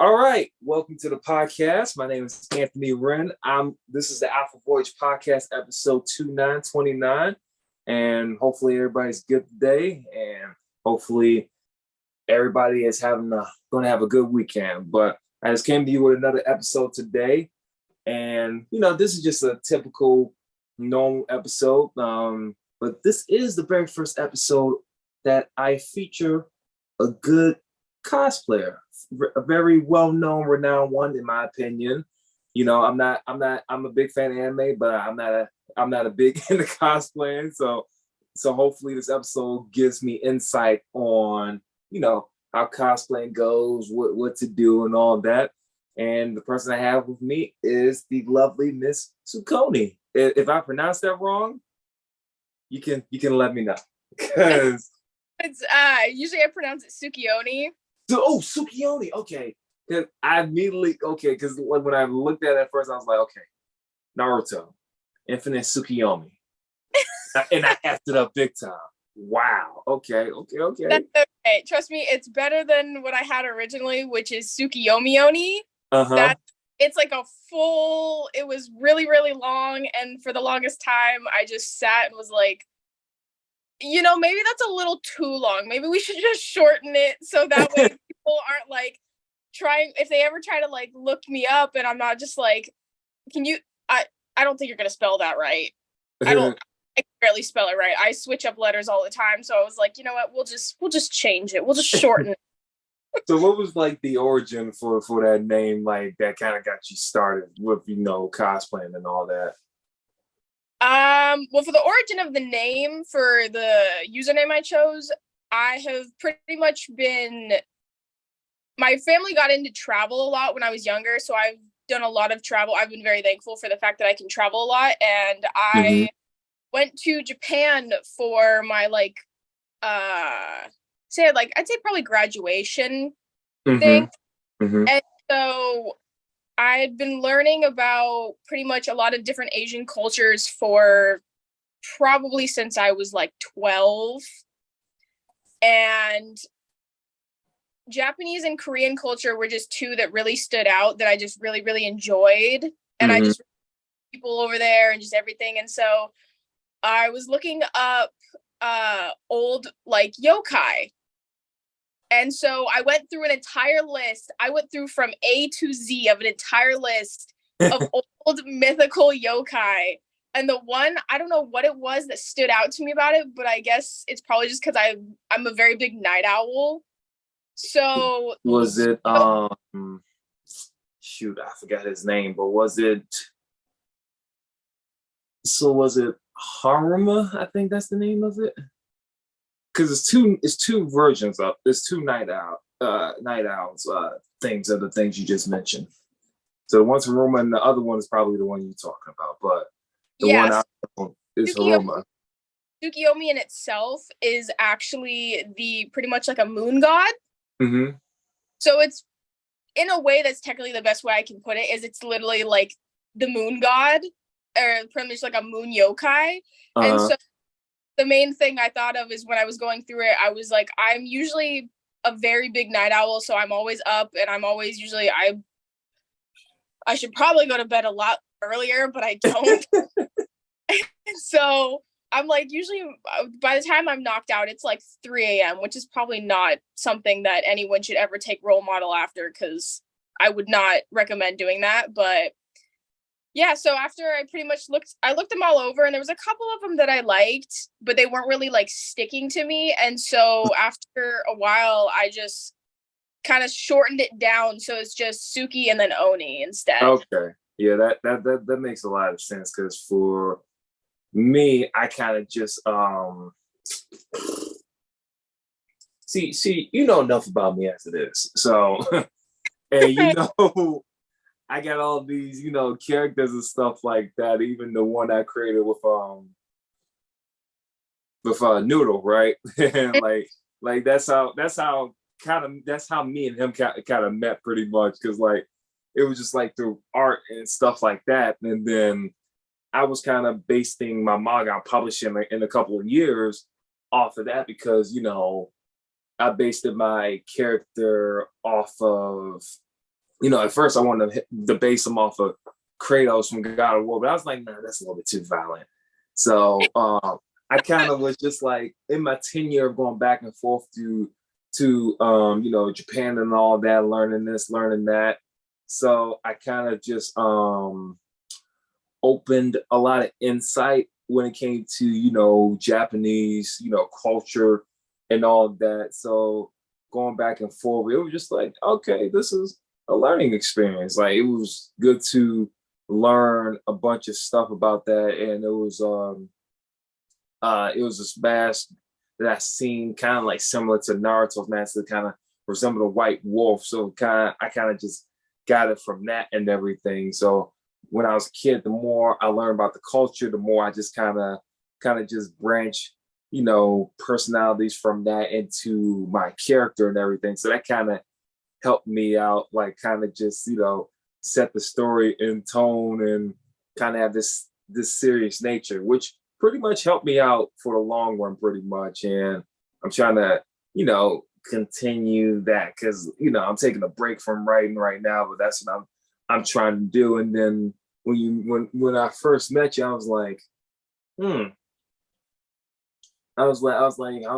All right, welcome to the podcast. My name is Anthony Wren. This is the Alpha Voyage Podcast, episode 2929, and hopefully everybody's good today, and hopefully everybody is going to have a good weekend. But I just came to you with another episode today, and this is just a typical normal episode. But this is the very first episode that I feature a good cosplayer, a very well-known, renowned one, in my opinion. I'm a big fan of anime, but I'm not a big into cosplaying. So hopefully this episode gives me insight on, how cosplaying goes, what to do and all that. And the person I have with me is the lovely Miss Tsukionii. If I pronounce that wrong, you can let me know. Because it's usually I pronounce it Tsukionii. Tsukionii. Okay. Because when I looked at it at first, I was like, okay, Naruto, Infinite Tsukionii. And I effed it up big time. Wow. Okay. That's okay. Trust me, it's better than what I had originally, which is Tsukiomioni. It's like it was really, really long. And for the longest time, I just sat and was like, maybe that's a little too long. Maybe we should just shorten it so that way people aren't like trying, if they ever try to like look me up and I'm not just like, I don't think you're going to spell that right. I can barely spell it right. I switch up letters all the time. So I was like, you know what, we'll just change it. We'll just shorten it. So what was like the origin for that name, like that kind of got you started with, cosplaying and all that? Well, for the origin of the name, for the username I chose, I have pretty much my family got into travel a lot when I was younger, so I've done a lot of travel. I've been very thankful for the fact that I can travel a lot, and I went to Japan for my I'd say probably graduation thing. And so I had been learning about pretty much a lot of different Asian cultures for probably since I was like 12. And Japanese and Korean culture were just two that really stood out that I just really, really enjoyed. And I just people over there and just everything. And so I was looking up old like yokai. And so I went through an entire list. I went through from A to Z of an entire list of old mythical yokai. And the one, I don't know what it was that stood out to me about it, but I guess it's probably just because I'm a very big night owl. So was it shoot, I forgot his name, but was it Haruma? I think that's the name of it. Because it's two versions of there's two night owls things of the things you just mentioned. So one's Haruma and the other one is probably the one you're talking about, but one is Haruma. Tsukiomi in itself is actually pretty much like a moon god. So it's, in a way, that's technically the best way I can put it, is it's literally like the moon god, or pretty much like a moon yokai. And so the main thing I thought of is when I was going through it, I was like, I'm usually a very big night owl, so I'm always up, and I'm always usually, I should probably go to bed a lot earlier, but I don't. So I'm like, usually by the time I'm knocked out, it's like 3 a.m., which is probably not something that anyone should ever take role model after, because I would not recommend doing that. But yeah, so after I pretty much looked them all over, and there was a couple of them that I liked, but they weren't really like sticking to me. And so after a while, I just kind of shortened it down. So it's just Suki and then Oni instead. Okay. Yeah, that makes a lot of sense, because for me, I kind of just see, you know enough about me as it is. So and I got all these, characters and stuff like that. Even the one I created with Noodle, right? And like that's how me and him kind of met pretty much, because like it was just like through art and stuff like that. And then I was kind of basing my manga publishing in a couple of years off of that, because I based my character off of at first I wanted to base him off of Kratos from God of War, but I was like, nah, that's a little bit too violent. So I kind of was just like in my tenure of going back and forth to Japan and all that, learning this, learning that. So I kind of just opened a lot of insight when it came to Japanese culture and all of that. So going back and forth, it was just like, okay, this is a learning experience. Like it was good to learn a bunch of stuff about that, and it was this mask that I seen kind of like similar to Naruto's mask that kind of resembled a white wolf. So I kind of just got it from that and everything. So when I was a kid, the more I learned about the culture, the more I just kind of just branch, personalities from that into my character and everything. So that kind of helped me out, like kind of just, set the story in tone and kind of have this serious nature, which pretty much helped me out for the long run, pretty much. And I'm trying to, continue that because, I'm taking a break from writing right now, but that's what I'm trying to do. And then when I first met you, I was like, I was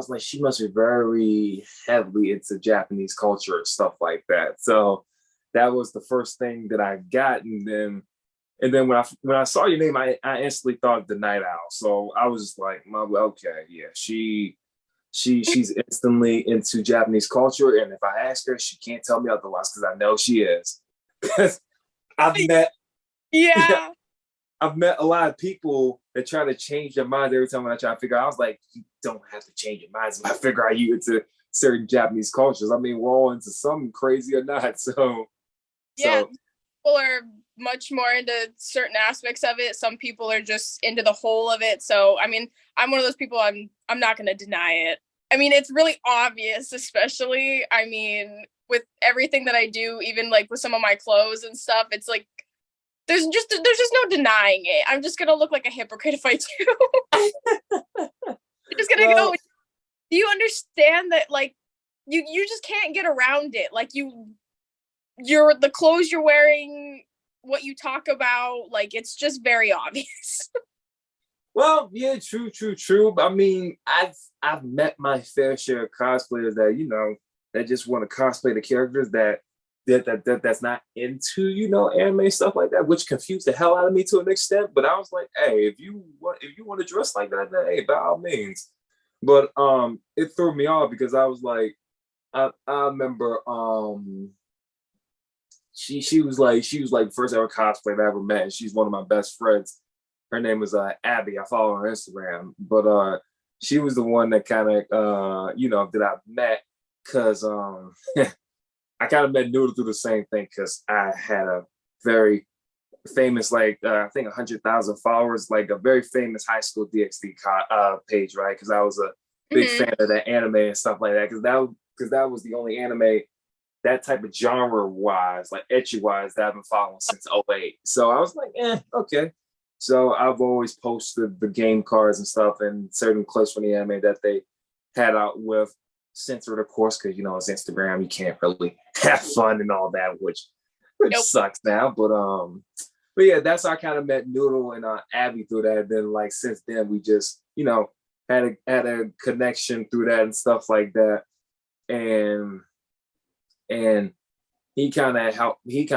like, she must be very heavily into Japanese culture and stuff like that. So that was the first thing that I got. And then when I saw your name, I instantly thought of the Night Owl. So I was just like, okay, yeah, she's instantly into Japanese culture. And if I ask her, she can't tell me otherwise because I know she is. Because I've met yeah. I've met a lot of people that try to change their minds every time when I try to figure out. I was like, you don't have to change your minds when I figure out you into certain Japanese cultures. I mean, we're all into something crazy or not. So yeah, people are much more into certain aspects of it. Some people are just into the whole of it. So I mean, I'm one of those people. I'm not going to deny it. I mean, it's really obvious, especially. I mean, with everything that I do, even like with some of my clothes and stuff, it's like there's just no denying it. I'm just gonna look like a hypocrite if I do. I'm just gonna go. Do you understand that? Like, you just can't get around it. Like you're the clothes you're wearing, what you talk about, like it's just very obvious. Well, yeah, true. I mean, I've met my fair share of cosplayers that that just want to cosplay the characters that's not into anime stuff like that, which confused the hell out of me to an extent. But I was like, hey, if you want to dress like that, then hey, by all means. But it threw me off because I was like, I remember she was like the first ever cosplayer I ever met. And she's one of my best friends. Her name was Abby. I follow her on Instagram, but she was the one that kind of that I met because I kind of met Noodle through the same thing because I had a very famous, I think 100,000 followers, like a very famous high school DxD page, right? Because I was a big fan of that anime and stuff like that. Because that was the only anime that type of genre wise, like ecchi wise, that I've been following since '08. So I was like, okay. So I've always posted the game cards and stuff and certain clips from the anime that they had out with, censored of course, because it's Instagram, you can't really have fun and all that, which sucks now. But yeah, that's how I kind of met Noodle and Abby through that. Then like since then we just had a connection through that and stuff like that. And he kind of helped me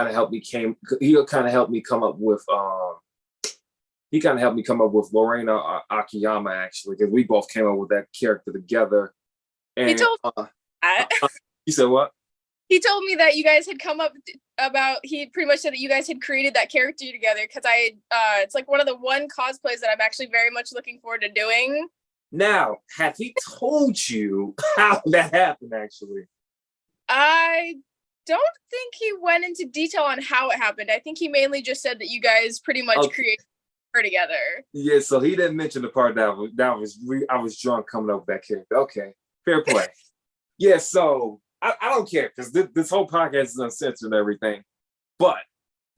come up with Lorena Akiyama, actually, because we both came up with that character together. And he told you said what? He told me that you guys had come up he pretty much said that you guys had created that character together because it's like one of the cosplays that I'm actually very much looking forward to doing. Now, have he told you how that happened, actually? I don't think he went into detail on how it happened. I think he mainly just said that you guys pretty much created her together. Yeah, so he didn't mention the part I was drunk coming up with that character. Okay, fair play. Yeah, so I don't care because this whole podcast is uncensored and everything. But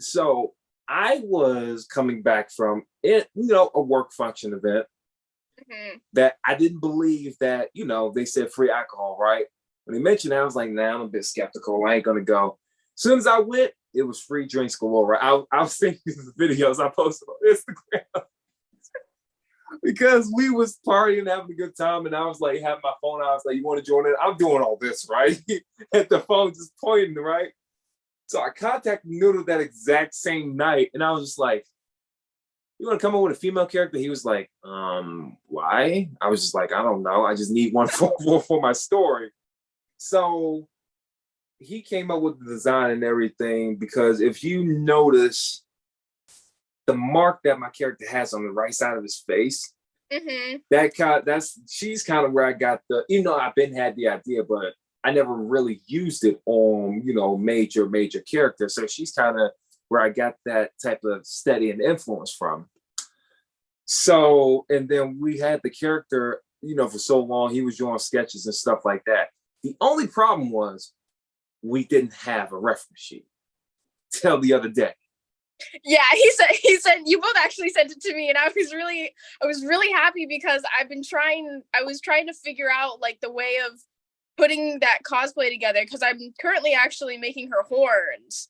so I was coming back from it, a work function event that I didn't believe that, they said free alcohol, right? When they mentioned that, I was like, nah, I'm a bit skeptical. I ain't gonna go. soon as I went, it was free drinks galore. Right? I was thinking the videos I posted on Instagram because we was partying, having a good time, and I was like, having my phone out. I was like, you want to join in? I'm doing all this, right? At the phone, just pointing, right? So I contacted Noodle that exact same night, and I was just like, you want to come up with a female character? He was like, why? I was just like, I don't know. I just need one for my story. So he came up with the design and everything, because if you notice the mark that my character has on the right side of his face, she's kind of where I got I've been had the idea, but I never really used it on, major characters. So she's kind of where I got that type of steady and influence from. So, and then we had the character, for so long, he was doing sketches and stuff like that. The only problem was we didn't have a reference sheet till the other day. Yeah, he said you both actually sent it to me, and I was really happy, because I was trying to figure out like the way of putting that cosplay together, because I'm currently actually making her horns.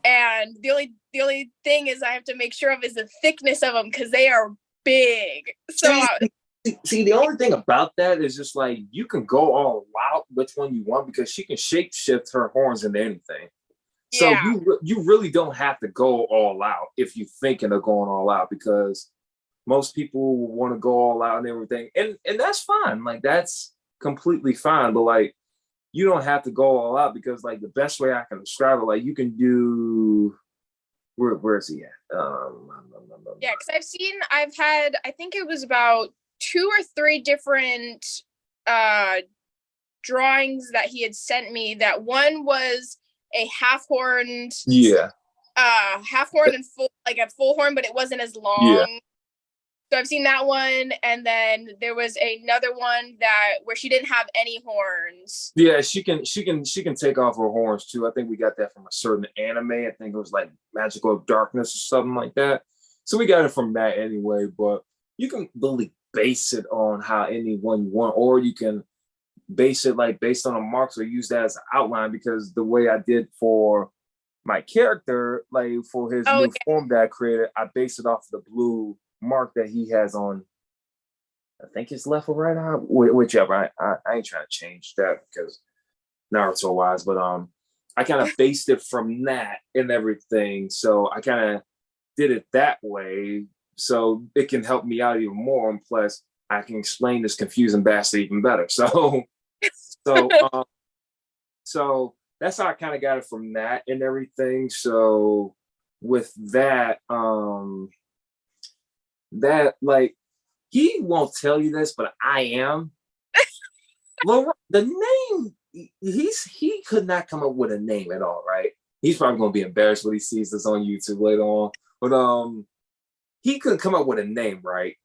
And the only thing is I have to make sure of is the thickness of them, because they are big. So see, the only thing about that is just like you can go all out which one you want, because she can shape shift her horns into anything. So yeah. you really don't have to go all out if you're thinking of going all out, because most people want to go all out and everything, and that's fine. Like that's completely fine. But like, you don't have to go all out, because like the best way I can describe it, like you can do, where is he at? Yeah, because I've had, I think it was about 2 or 3 different drawings that he had sent me. That one was a half-horned, half-horn and full, like a full horn, but it wasn't as long. Yeah. So I've seen that one, and then there was another one where she didn't have any horns. Yeah, she can take off her horns too. I think we got that from a certain anime. I think it was like Magical Darkness or something like that. So we got it from that anyway. But you can really base it on how anyone you want, or you can base it like based on the marks, or use that as an outline, because the way I did for my character, like for his new form that I created, I based it off of the blue mark that he has on, I think his left or right eye, whichever. I ain't trying to change that because Naruto wise, but I kind of based it from that and everything. So I kind of did it that way, so it can help me out even more, and plus I can explain this confusing bastard even better. So that's how I kind of got it from that and everything. So with that, that like, he won't tell you this, but I am. The name, he could not come up with a name at all, right? He's probably gonna be embarrassed when he sees this on YouTube later on. But he couldn't come up with a name, right?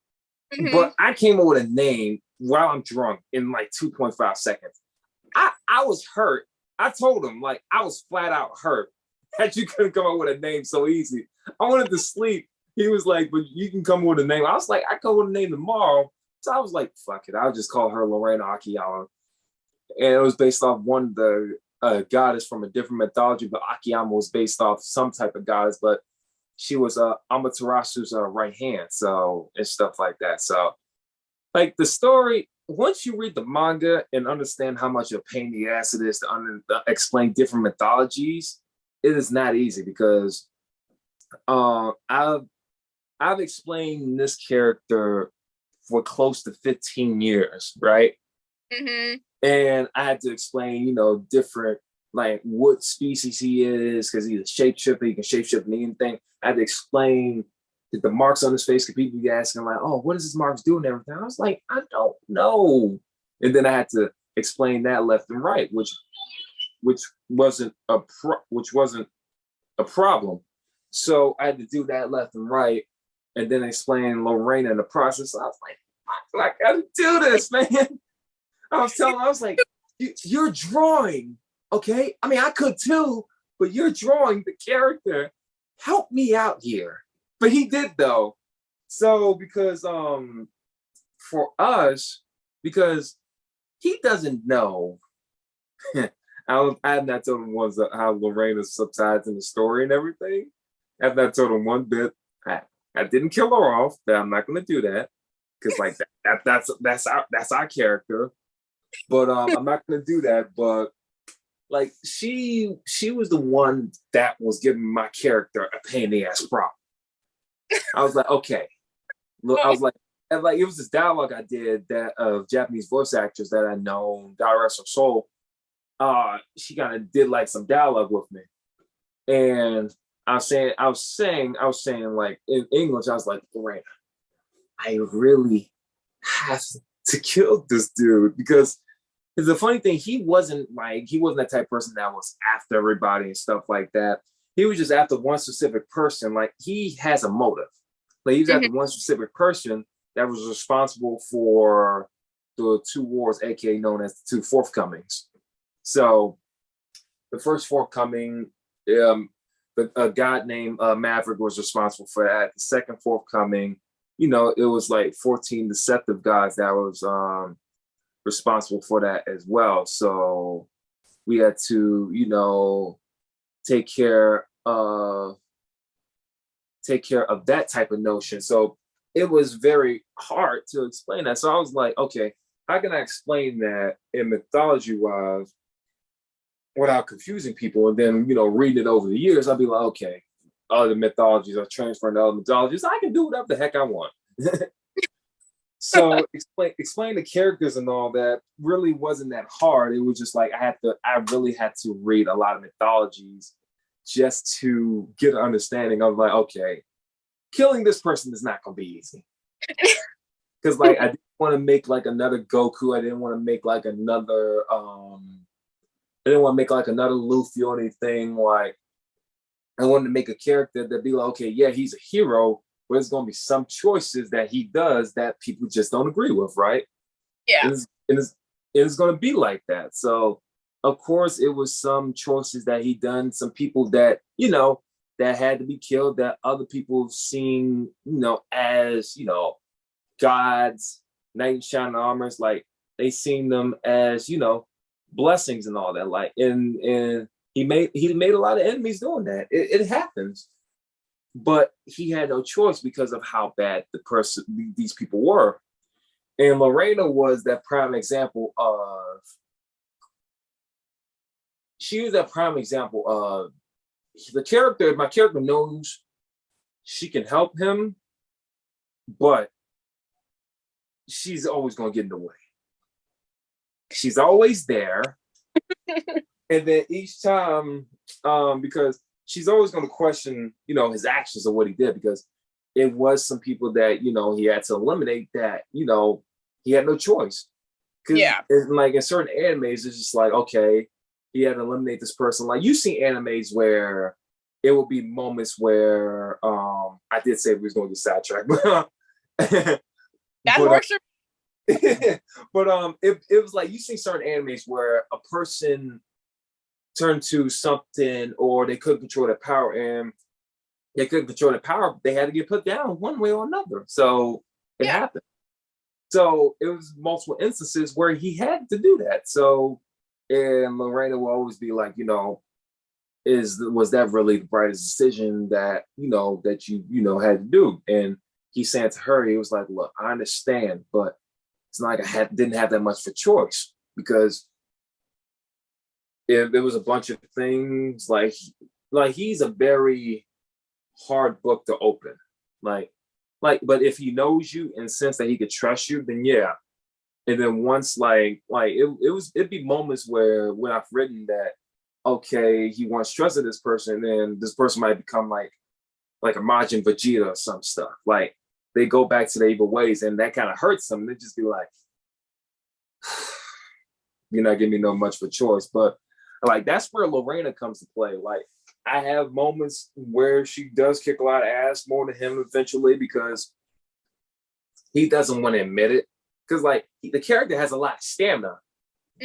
Mm-hmm. But I came up with a name while I'm drunk in like 2.5 seconds. I was hurt. I told him, like, I was flat out hurt that you couldn't come up with a name so easy. I wanted to sleep. He was like, but you can come with a name. I was like, I come with a name tomorrow. So I was like, fuck it. I'll just call her Lorena Akiyama. And it was based off one of the goddess from a different mythology, but Akiyama was based off some type of goddess, but she was Amaterasu's right hand, so, and stuff like that. So, like, the story, once you read the manga and understand how much of a pain in the ass it is to explain different mythologies, it is not easy, because I've explained this character for close to 15 years, right? Mm-hmm. And I had to explain, different, like, what species he is, because he's a shapeshifter. He can shapeshift in anything. I had to explain the marks on his face, because people be asking, like, oh, what does his marks do and everything? I was like, I don't know. And then I had to explain that left and right, which wasn't a problem. So I had to do that left and right, and then explain Lorena in the process. I was like, I gotta do this, man. I was like, you're drawing, okay? I mean, I could too, but you're drawing the character. Help me out here. But he did, though. So because for us, because he doesn't know. I have not told him once how Lorena subsides in the story and everything. I have not told him one bit. I didn't kill her off. That I'm not going to do that because like that's our character. But I'm not going to do that. But like she was the one that was giving my character a pain in the ass problem. I was like, okay. Look, I was like, and like it was this dialogue I did that of Japanese voice actors that I know, God rest her soul. She kind of did like some dialogue with me, and I was saying like in English, I was like, Lorena, I really have to kill this dude because the funny thing, he wasn't that type of person that was after everybody and stuff like that. He was just after one specific person. Like he has a motive. Like he was after one specific person that was responsible for the two wars, aka known as the two forthcomings. So the first forthcoming, a god named Maverick was responsible for that. The second forthcoming, it was like 14 deceptive gods that was responsible for that as well. So we had to, take care of that type of notion. So it was very hard to explain that. So I was like, okay, how can I explain that in mythology wise without confusing people? And then, reading it over the years, I'll be like, okay, other mythologies are transferring to other mythologies. I can do whatever the heck I want. So explain the characters and all that really wasn't that hard. It was just like I really had to read a lot of mythologies just to get an understanding of like, okay, killing this person is not gonna be easy. Because like I didn't want to make like another Goku. I didn't want to make like another Luffy or anything. Like I wanted to make a character that'd be like, okay, yeah, he's a hero, but there's gonna be some choices that he does that people just don't agree with, right? Yeah. It's gonna be like that. So of course it was some choices that he done, some people that, that had to be killed that other people seen, as, gods, knight in shining armors, like they seen them as, blessings and all that. Like and he made a lot of enemies doing that. It happens. But he had no choice because of how bad these people were. And Lorena was that prime example of my character knows she can help him, but she's always going to get in the way. She's always there. And then each time, because she's always going to question, his actions or what he did, because it was some people that, he had to eliminate that, he had no choice. Yeah. Like in certain animes, it's just like, okay, he had to eliminate this person. Like you see animes where it will be moments where I did say we was going to get sidetracked. That works for but it was like you see certain animes where a person turned to something or they couldn't control their power, and they couldn't control their power, they had to get put down one way or another. So it happened. So it was multiple instances where he had to do that. So, and Lorena will always be like, was that really the brightest decision that, that you had to do? And he said to her, he was like, look, I understand, but it's not like I didn't have that much of a choice, because if there was a bunch of things like he's a very hard book to open. But if he knows you and sense that he could trust you, then yeah. And then once it'd be moments where when I've written that, okay, he once trusted this person, and this person might become like a Majin Vegeta or some stuff. Like they go back to their evil ways, and that kind of hurts them. They just be like, you're not giving me no much of a choice. But like that's where Lorena comes to play. Like I have moments where she does kick a lot of ass more than him eventually, because he doesn't want to admit it. Because like the character has a lot of stamina,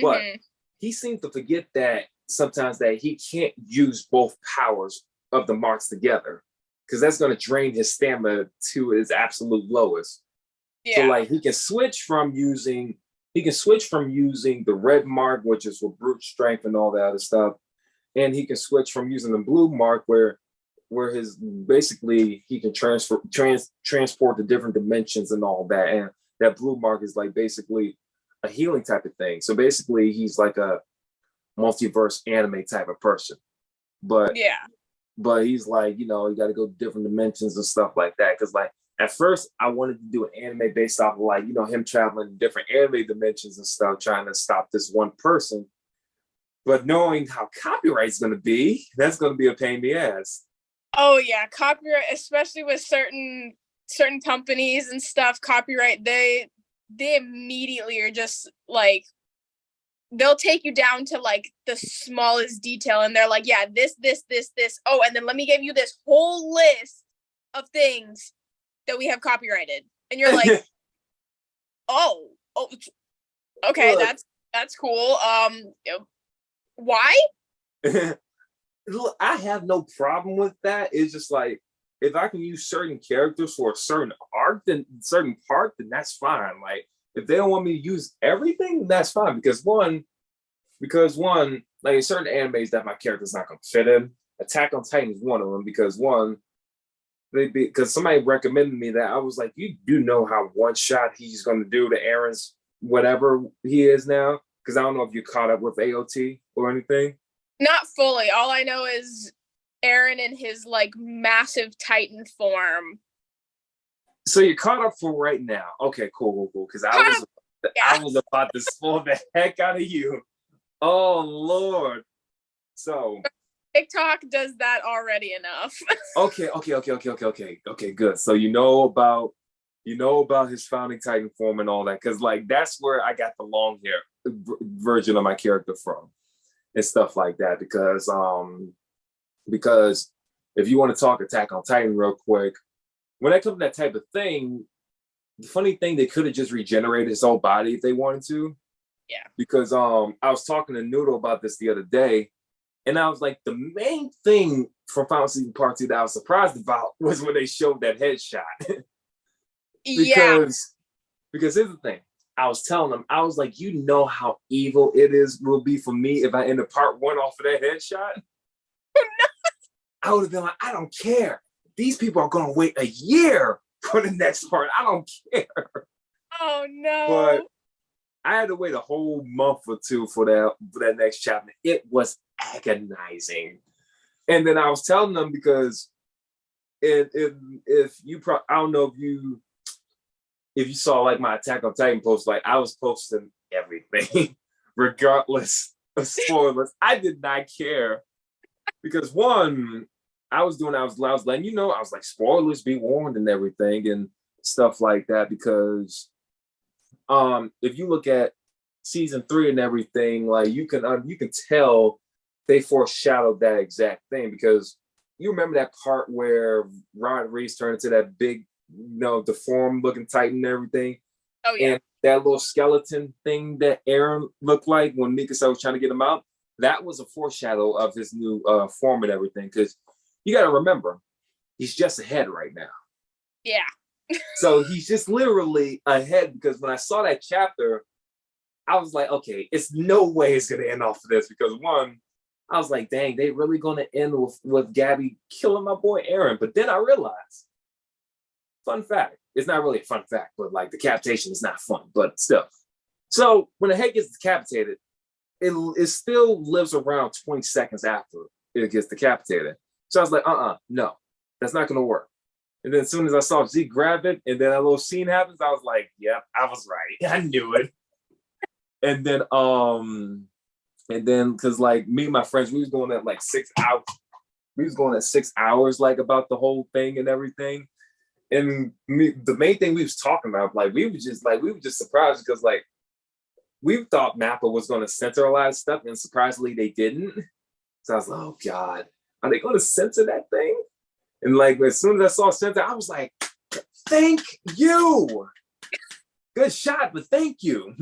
but he seems to forget that sometimes that he can't use both powers of the marks together, because that's going to drain his stamina to his absolute lowest. Yeah. So like he can switch from using, he can switch from using the red mark, which is for brute strength and all that other stuff, and he can switch from using the blue mark where his basically he can transport to different dimensions and all that. And that blue mark is like basically a healing type of thing. So basically he's like a multiverse anime type of person. But he's like, you got to go to different dimensions and stuff like that. Cause like at first I wanted to do an anime based off of like, him traveling to different anime dimensions and stuff, trying to stop this one person. But knowing how copyright is going to be, that's going to be a pain in the ass. Oh yeah, copyright, especially with certain companies and stuff, copyright, they immediately are just like, they'll take you down to like the smallest detail, and they're like, yeah, this. Oh, and then let me give you this whole list of things that we have copyrighted. And you're like, oh, okay, look, that's cool. Why? Look, I have no problem with that. It's just like, if I can use certain characters for a certain arc, then that's fine. Like, if they don't want me to use everything, that's fine. Because one, like in certain animes that my character's not gonna fit in. Attack on Titan is one of them because because somebody recommended me that. I was like, you do know how one shot he's gonna do to Aaron's whatever he is now? Because I don't know if you caught up with AOT or anything. Not fully. All I know is Aaron in his like massive Titan form. So you're caught up for right now. Okay, cool. Because I was about to spoil the heck out of you. Oh Lord. So TikTok does that already enough. Okay, good. So you know about his founding Titan form and all that, because like that's where I got the long hair version of my character from. And stuff like that, because if you want to talk Attack on Titan real quick, when it comes to that type of thing, the funny thing, they could have just regenerated his whole body if they wanted to. Yeah. Because I was talking to Noodle about this the other day, and I was like, the main thing from Final Season Part 2 that I was surprised about was when they showed that headshot. because here's the thing. I was telling them, I was like, how evil will be for me if I end up part 1 off of that headshot? I would have been like, I don't care. These people are going to wait a year for the next part. I don't care. Oh, no. But I had to wait a whole month or two for that next chapter. It was agonizing. And then I was telling them, because if you, I don't know if you saw like my Attack on Titan post, like I was posting everything, regardless of spoilers. I did not care, because one, I was letting you know, I was like, spoilers be warned and everything and stuff like that. Because if you look at season 3 and everything, like you can tell they foreshadowed that exact thing, because you remember that part where Rod Reese turned into that big, deformed looking Titan and everything. Oh yeah. And that little skeleton thing that Aaron looked like when Mikasa was trying to get him out, that was a foreshadow of his new form and everything. Because you got to remember, he's just ahead right now. Yeah. So he's just literally ahead, because when I saw that chapter, I was like, okay, it's no way it's going to end off of this, because one, I was like, dang, they really going to end with Gabby killing my boy Aaron. But then I realized, fun fact, it's not really a fun fact, but like the decapitation is not fun, but still. So when the head gets decapitated, it still lives around 20 seconds after it gets decapitated. So I was like, no, that's not going to work. And then as soon as I saw Z grab it, and then a little scene happens, I was like, yeah, I was right. I knew it. And then, because like me and my friends, we was going at like 6 hours. We was going at 6 hours, like about the whole thing and everything. And the main thing we was talking about, like we were just surprised, because like we thought Mappa was going to censor a lot of stuff, and surprisingly they didn't. So I was like, oh God, are they going to censor that thing? And like as soon as I saw censor, I was like, thank you. Good shot, but thank you.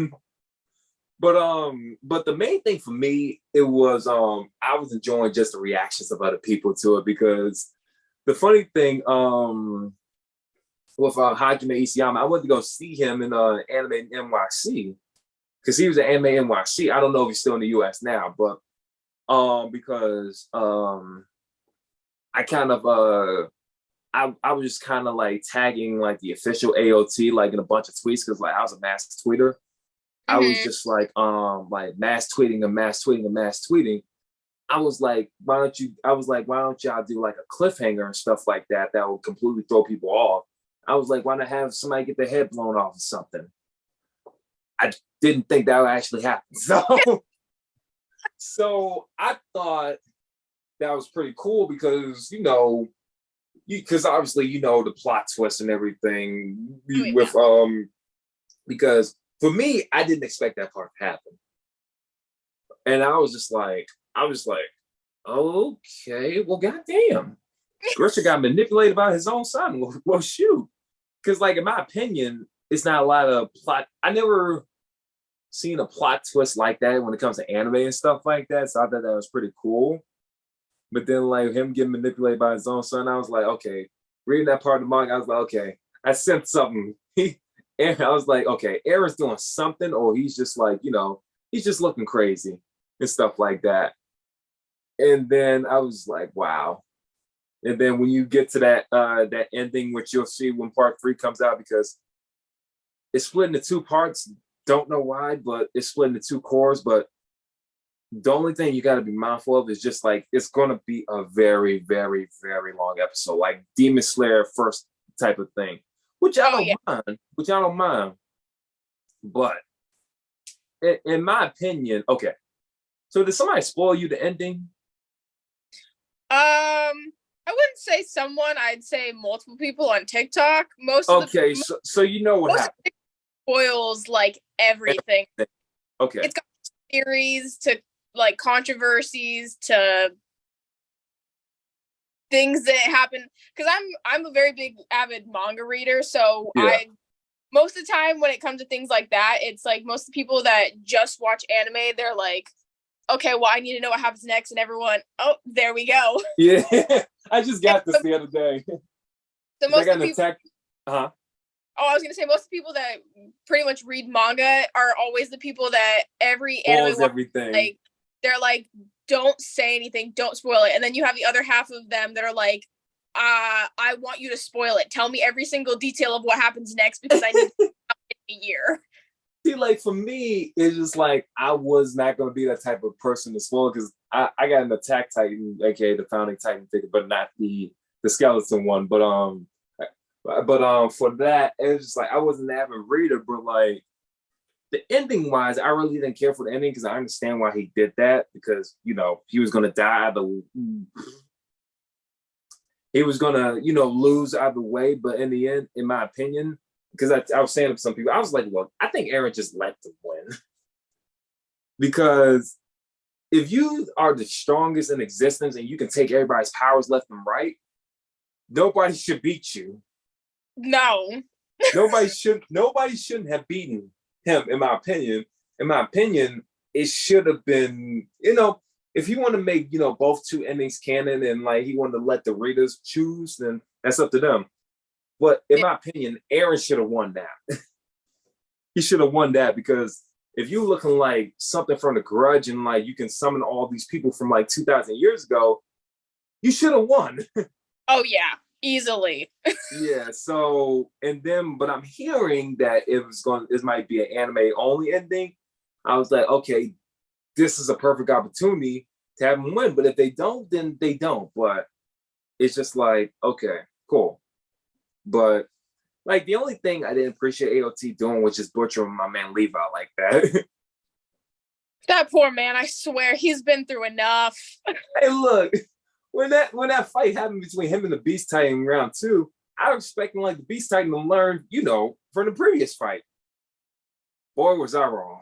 But the main thing for me, it was I was enjoying just the reactions of other people to it, because the funny thing with Hajime Isayama, I went to go see him in Anime NYC, because he was at Anime NYC. I don't know if he's still in the US now, but because I kind of I was just kind of like tagging like the official AOT like in a bunch of tweets because like I was a mass tweeter. I was just like mass tweeting and mass tweeting and mass tweeting. I was like, why don't y'all do like a cliffhanger and stuff like that that would completely throw people off? I was like, why not have somebody get their head blown off or something? I didn't think that would actually happen. So I thought that was pretty cool because, because obviously, the plot twist and everything with, because for me, I didn't expect that part to happen. And I was like, okay, well, goddamn. Grisha got manipulated by his own son. Well, shoot. Because, like, in my opinion, it's not a lot of plot. I never seen a plot twist like that when it comes to anime and stuff like that. So I thought that was pretty cool. But then, like, him getting manipulated by his own son, I was like, okay. Reading that part of the manga, I was like, okay, I sensed something. And I was like, okay, Aaron's doing something, or he's just like, he's just looking crazy and stuff like that. And then I was like, wow. And then when you get to that ending, which you'll see when part 3 comes out, because it's split into 2 parts. Don't know why, but it's split into 2 cores. But the only thing you got to be mindful of is just like it's going to be a very, very, very long episode, like Demon Slayer first type of thing, which I don't mind. But in my opinion, okay. So did somebody spoil you the ending? I wouldn't say someone. I'd say multiple people on TikTok. So you know what happened. Spoils like everything. Okay. It's got theories to like controversies to things that happen. Because I'm a very big avid manga reader, so most of the time when it comes to things like that, it's like most of the people that just watch anime, they're like, okay, well, I need to know what happens next, and everyone, oh, there we go. Yeah, I just got this the other day. So most of the people, I was gonna say most of the people that pretty much read manga are always the people that every anime everything. Like they're like, don't say anything, don't spoil it, and then you have the other half of them that are like, I want you to spoil it. Tell me every single detail of what happens next because I need to a year. See, like for me, it's just like I was not going to be that type of person to spoil because I got an Attack Titan, aka the founding Titan figure, but not the skeleton one. But for that, it was just like I wasn't an avid reader, but like the ending wise, I really didn't care for the ending because I understand why he did that because he was going to die he was going to lose either way, but in the end, in my opinion. Because I was saying to some people, I was like, look, I think Aaron just let them win. Because if you are the strongest in existence and you can take everybody's powers left and right, nobody should beat you. No. Nobody shouldn't have beaten him, in my opinion. In my opinion, it should have been, if you want to make, both 2 endings canon and like he wanted to let the readers choose, then that's up to them. But in my opinion, Aaron should have won that. He should have won that because if you're looking like something from The Grudge and like you can summon all these people from like 2,000 years ago, you should have won. Oh yeah, easily. Yeah. So but I'm hearing that this might be an anime only ending. I was like, okay, this is a perfect opportunity to have them win. But if they don't, then they don't. But it's just like, okay, cool. But like the only thing I didn't appreciate AOT doing was just butchering my man Levi like that. That poor man, I swear, he's been through enough. Hey, look, when that fight happened between him and the Beast Titan in round 2, I was expecting like the Beast Titan to learn, from the previous fight. Boy, was I wrong.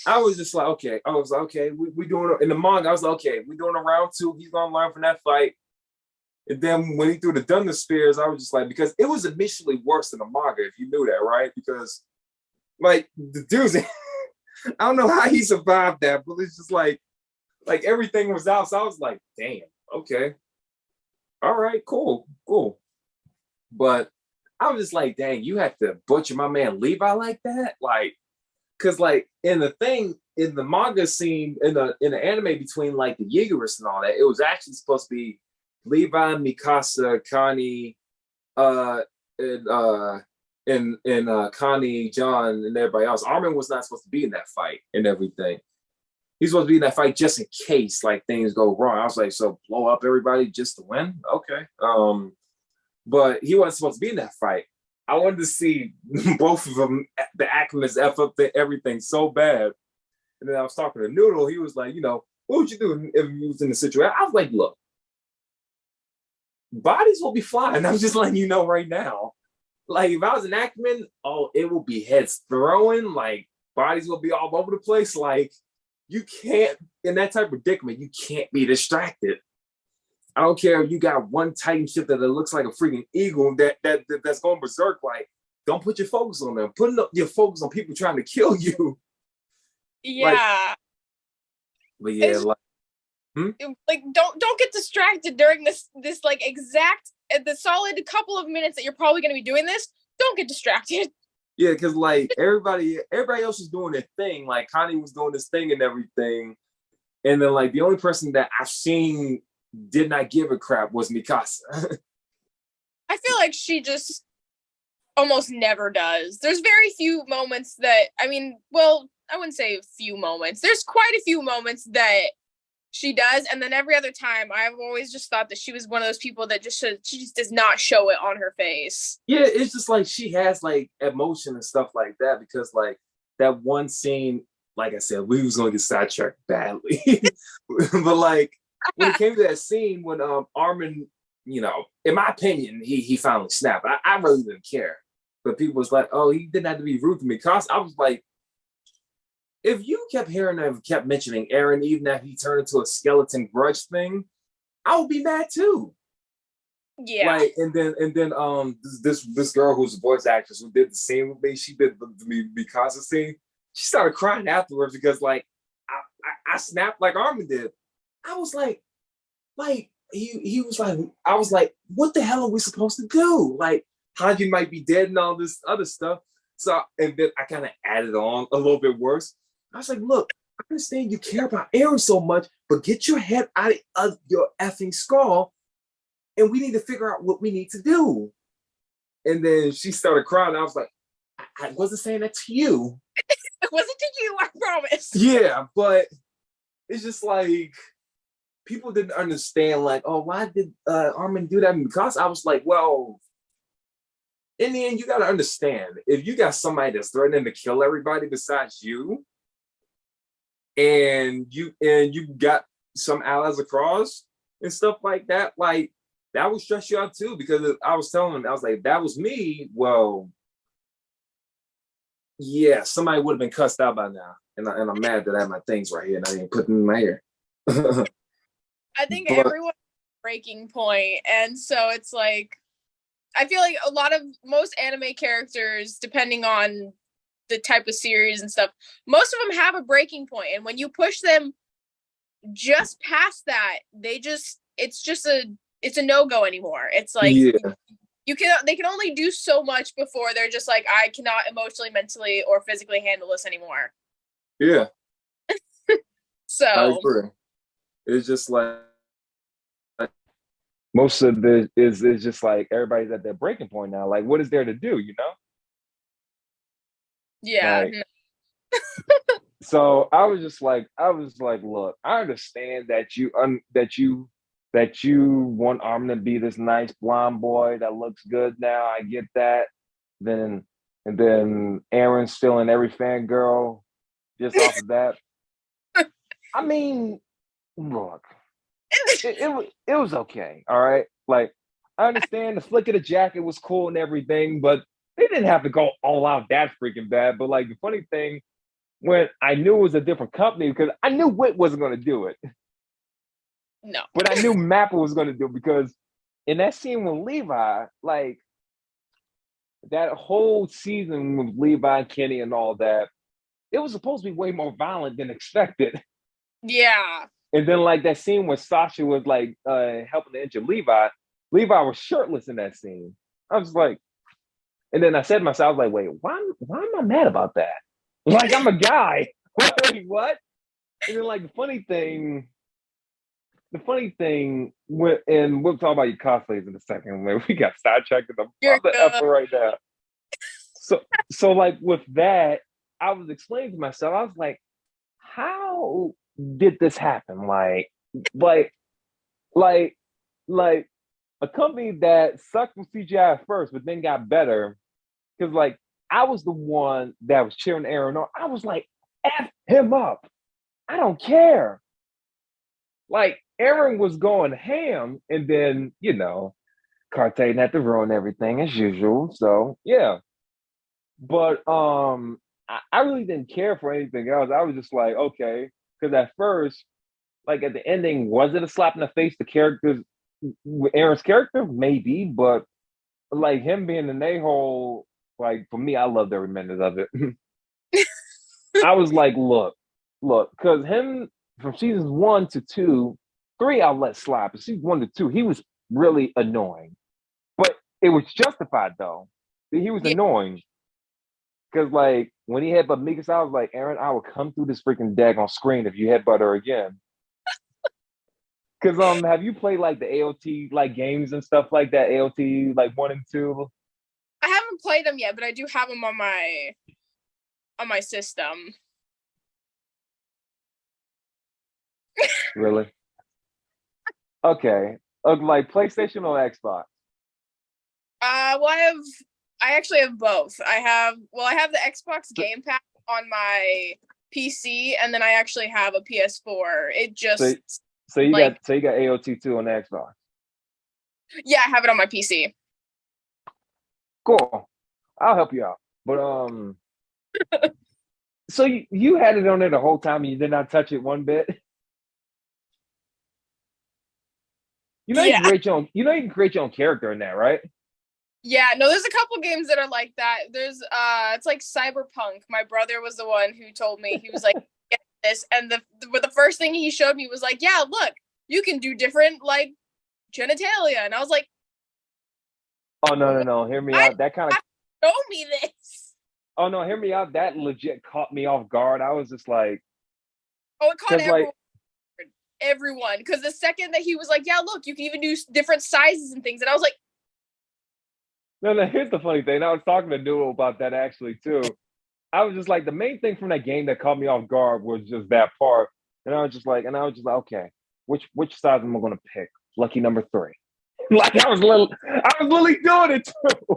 I was just like, okay. I was like, okay, we doing in the manga. I was like, okay, we doing a round 2. He's gonna learn from that fight. And then when he threw the Thunder Spears, I was just like, because it was initially worse than the manga, if you knew that, right? Because, like, the dudes, I don't know how he survived that, but it's just like everything was out. So I was like, damn, okay. All right, cool. But I was just like, dang, you have to butcher my man Levi like that? Like, cause like in the manga scene, in the anime between like the Yigurus and all that, it was actually supposed to be Levi, Mikasa, Connie, uh, and Connie, John, and everybody else. Armin was not supposed to be in that fight and everything. He's supposed to be in that fight just in case like things go wrong. I was like, so blow up everybody just to win? Okay. But he wasn't supposed to be in that fight. I wanted to see both of them, the Ackermans F up everything so bad. And then I was talking to Noodle. He was like, what would you do if you was in the situation? I was like, look, bodies will be flying. I'm just letting you know right now. Like, if I was an Ackerman, it will be heads throwing. Like, bodies will be all over the place. Like, you can't, in that type of predicament, you can't be distracted. I don't care if you got one Titan ship that looks like a freaking eagle that's going berserk. Like, don't put your focus on them. Put your focus on people trying to kill you. Yeah. But yeah, like don't get distracted during this like exact the solid couple of minutes that you're probably going to be doing this. Don't get distracted. Yeah, because like everybody else was doing their thing. Like Connie was doing this thing and everything, and then like the only person that I've seen did not give a crap was Mikasa. I feel like she just almost never does. There's very few moments that I wouldn't say a few moments. There's quite a few moments that she does, and then every other time I've always just thought that she was one of those people that she just does not show it on her face. Yeah, it's just like she has like emotion and stuff like that, because like that one scene, like I said, we was gonna get sidetracked badly. But like when it came to that scene when Armin, in my opinion, he finally snapped. I really didn't care. But people was like, oh, he didn't have to be rude to me. Cause I was like, if you kept hearing them, kept mentioning Eren, even if he turned into a skeleton grudge thing, I would be mad too. Yeah. Like, and then this girl who's a voice actress who did the scene with me, she did the Mikasa scene. She started crying afterwards because like I snapped like Armin did. I was like he was like, I was like, what the hell are we supposed to do? Like, Hanji might be dead and all this other stuff. So, and then I kind of added on a little bit worse. I was like, look, I understand you care about Eren so much, but get your head out of your effing skull, and we need to figure out what we need to do. And then she started crying. I was like, I wasn't saying that to you. It wasn't to you, I promise. Yeah, but it's just like, people didn't understand, like, oh, why did Armin do that? Because I was like, well, in the end, you got to understand, if you got somebody that's threatening to kill everybody besides you, and you got some allies across and stuff like that, like, that would stress you out too. Because I was telling him, I was like, that was me. Well, yeah, somebody would have been cussed out by now, and I'm mad that I have my things right here and I didn't put them in my hair. I think everyone's breaking point, and so it's like, I feel like most anime characters, depending on the type of series and stuff, most of them have a breaking point, and when you push them just past that, it's a no-go anymore. It's like, they can only do so much before they're just like, I cannot emotionally, mentally, or physically handle this anymore. Yeah. So I agree. It's just like most of the is just like everybody's at their breaking point now. Like, what is there to do, Yeah. Like, so I was like, look, I understand that you want Armin to be this nice blonde boy that looks good now. I get that. And then Eren's stealing every fangirl just off of that. I mean, look, it was okay. All right. Like, I understand the flick of the jacket was cool and everything, but they didn't have to go all out that freaking bad. But like, the funny thing, when I knew it was a different company, because I knew Wit wasn't going to do it. No. But I knew Mappa was going to do it, because in that scene with Levi, like, that whole season with Levi and Kenny and all that, it was supposed to be way more violent than expected. Yeah. And then like that scene where Sasha was like helping to injure Levi was shirtless in that scene. I was like, And then I said to myself, I was like, wait, why am I mad about that? Like, I'm a guy. Wait, what? And then like the funny thing, and we'll talk about your cosplays in a second. Man, we got sidetracked in the You're mother good. effer right now. So like with that, I was explaining to myself, I was like, how did this happen? Like, like a company that sucked with CGI at first, but then got better. Because like I was the one that was cheering Aaron on. I was like, F him up. I don't care. Like Aaron was going ham, and then Cartane had to ruin everything as usual. So yeah. But I really didn't care for anything else. I was just like, okay. Because at first, like at the ending, was it a slap in the face? The characters, Aaron's character, maybe, but like him being an a-hole, like for me, I loved every minute of it. I was like, look, because him from seasons 1 to 2, 3, I'll let slap. But season 1 to 2, he was really annoying. But it was justified though. He was annoying. Because like when he headbutt Mikasa, I was like, Aaron, I will come through this freaking deck on screen if you headbutt her again. Because have you played like the AOT like games and stuff like that? AOT like 1 and 2? I haven't played them yet, but I do have them on my system. Really? Okay. Like PlayStation or Xbox? Well, I actually have both. I have the Xbox Game Pass on my PC, and then I actually have a PS4. It just so you got AOT 2 on the Xbox. Yeah, I have it on my PC. Cool. I'll help you out. But so you had it on there the whole time and you did not touch it one bit? You know you can create your own character in that, right? Yeah, no, there's a couple games that are like that. There's it's like Cyberpunk. My brother was the one who told me. He was like, get this, and the first thing he showed me was like, yeah, look, you can do different like genitalia, and I was like, oh no, hear me out. That kind of show me this. Oh no, hear me out. That legit caught me off guard. I was just like, oh, it caught everyone, because the second that he was like, yeah, look, you can even do different sizes and things, and I was like, no, here's the funny thing. I was talking to Newell about that actually too. I was just like, the main thing from that game that caught me off guard was just that part. And I was just like, okay, which size am I gonna pick? Lucky number 3. Like I was literally doing it too.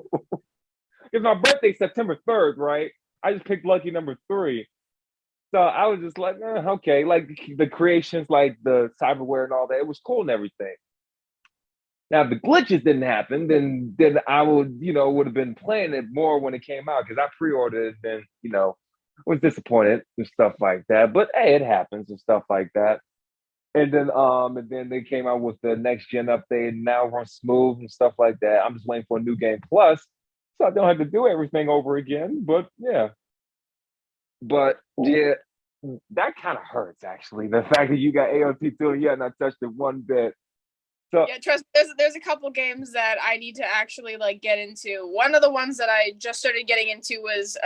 Because my birthday's September 3rd, right? I just picked lucky number 3. So I was just like, okay, like the creations, like the cyberware and all that, it was cool and everything. Now, if the glitches didn't happen, then I would have been playing it more when it came out, because I pre-ordered it and, was disappointed and stuff like that. But hey, it happens and stuff like that. And then they came out with the next gen update, and now runs smooth and stuff like that. I'm just waiting for a new game plus, so I don't have to do everything over again. But yeah, that kind of hurts actually. The fact that you got AOT 2 and you had not touched it one bit. So yeah, trust me, there's a couple games that I need to actually like get into. One of the ones that I just started getting into was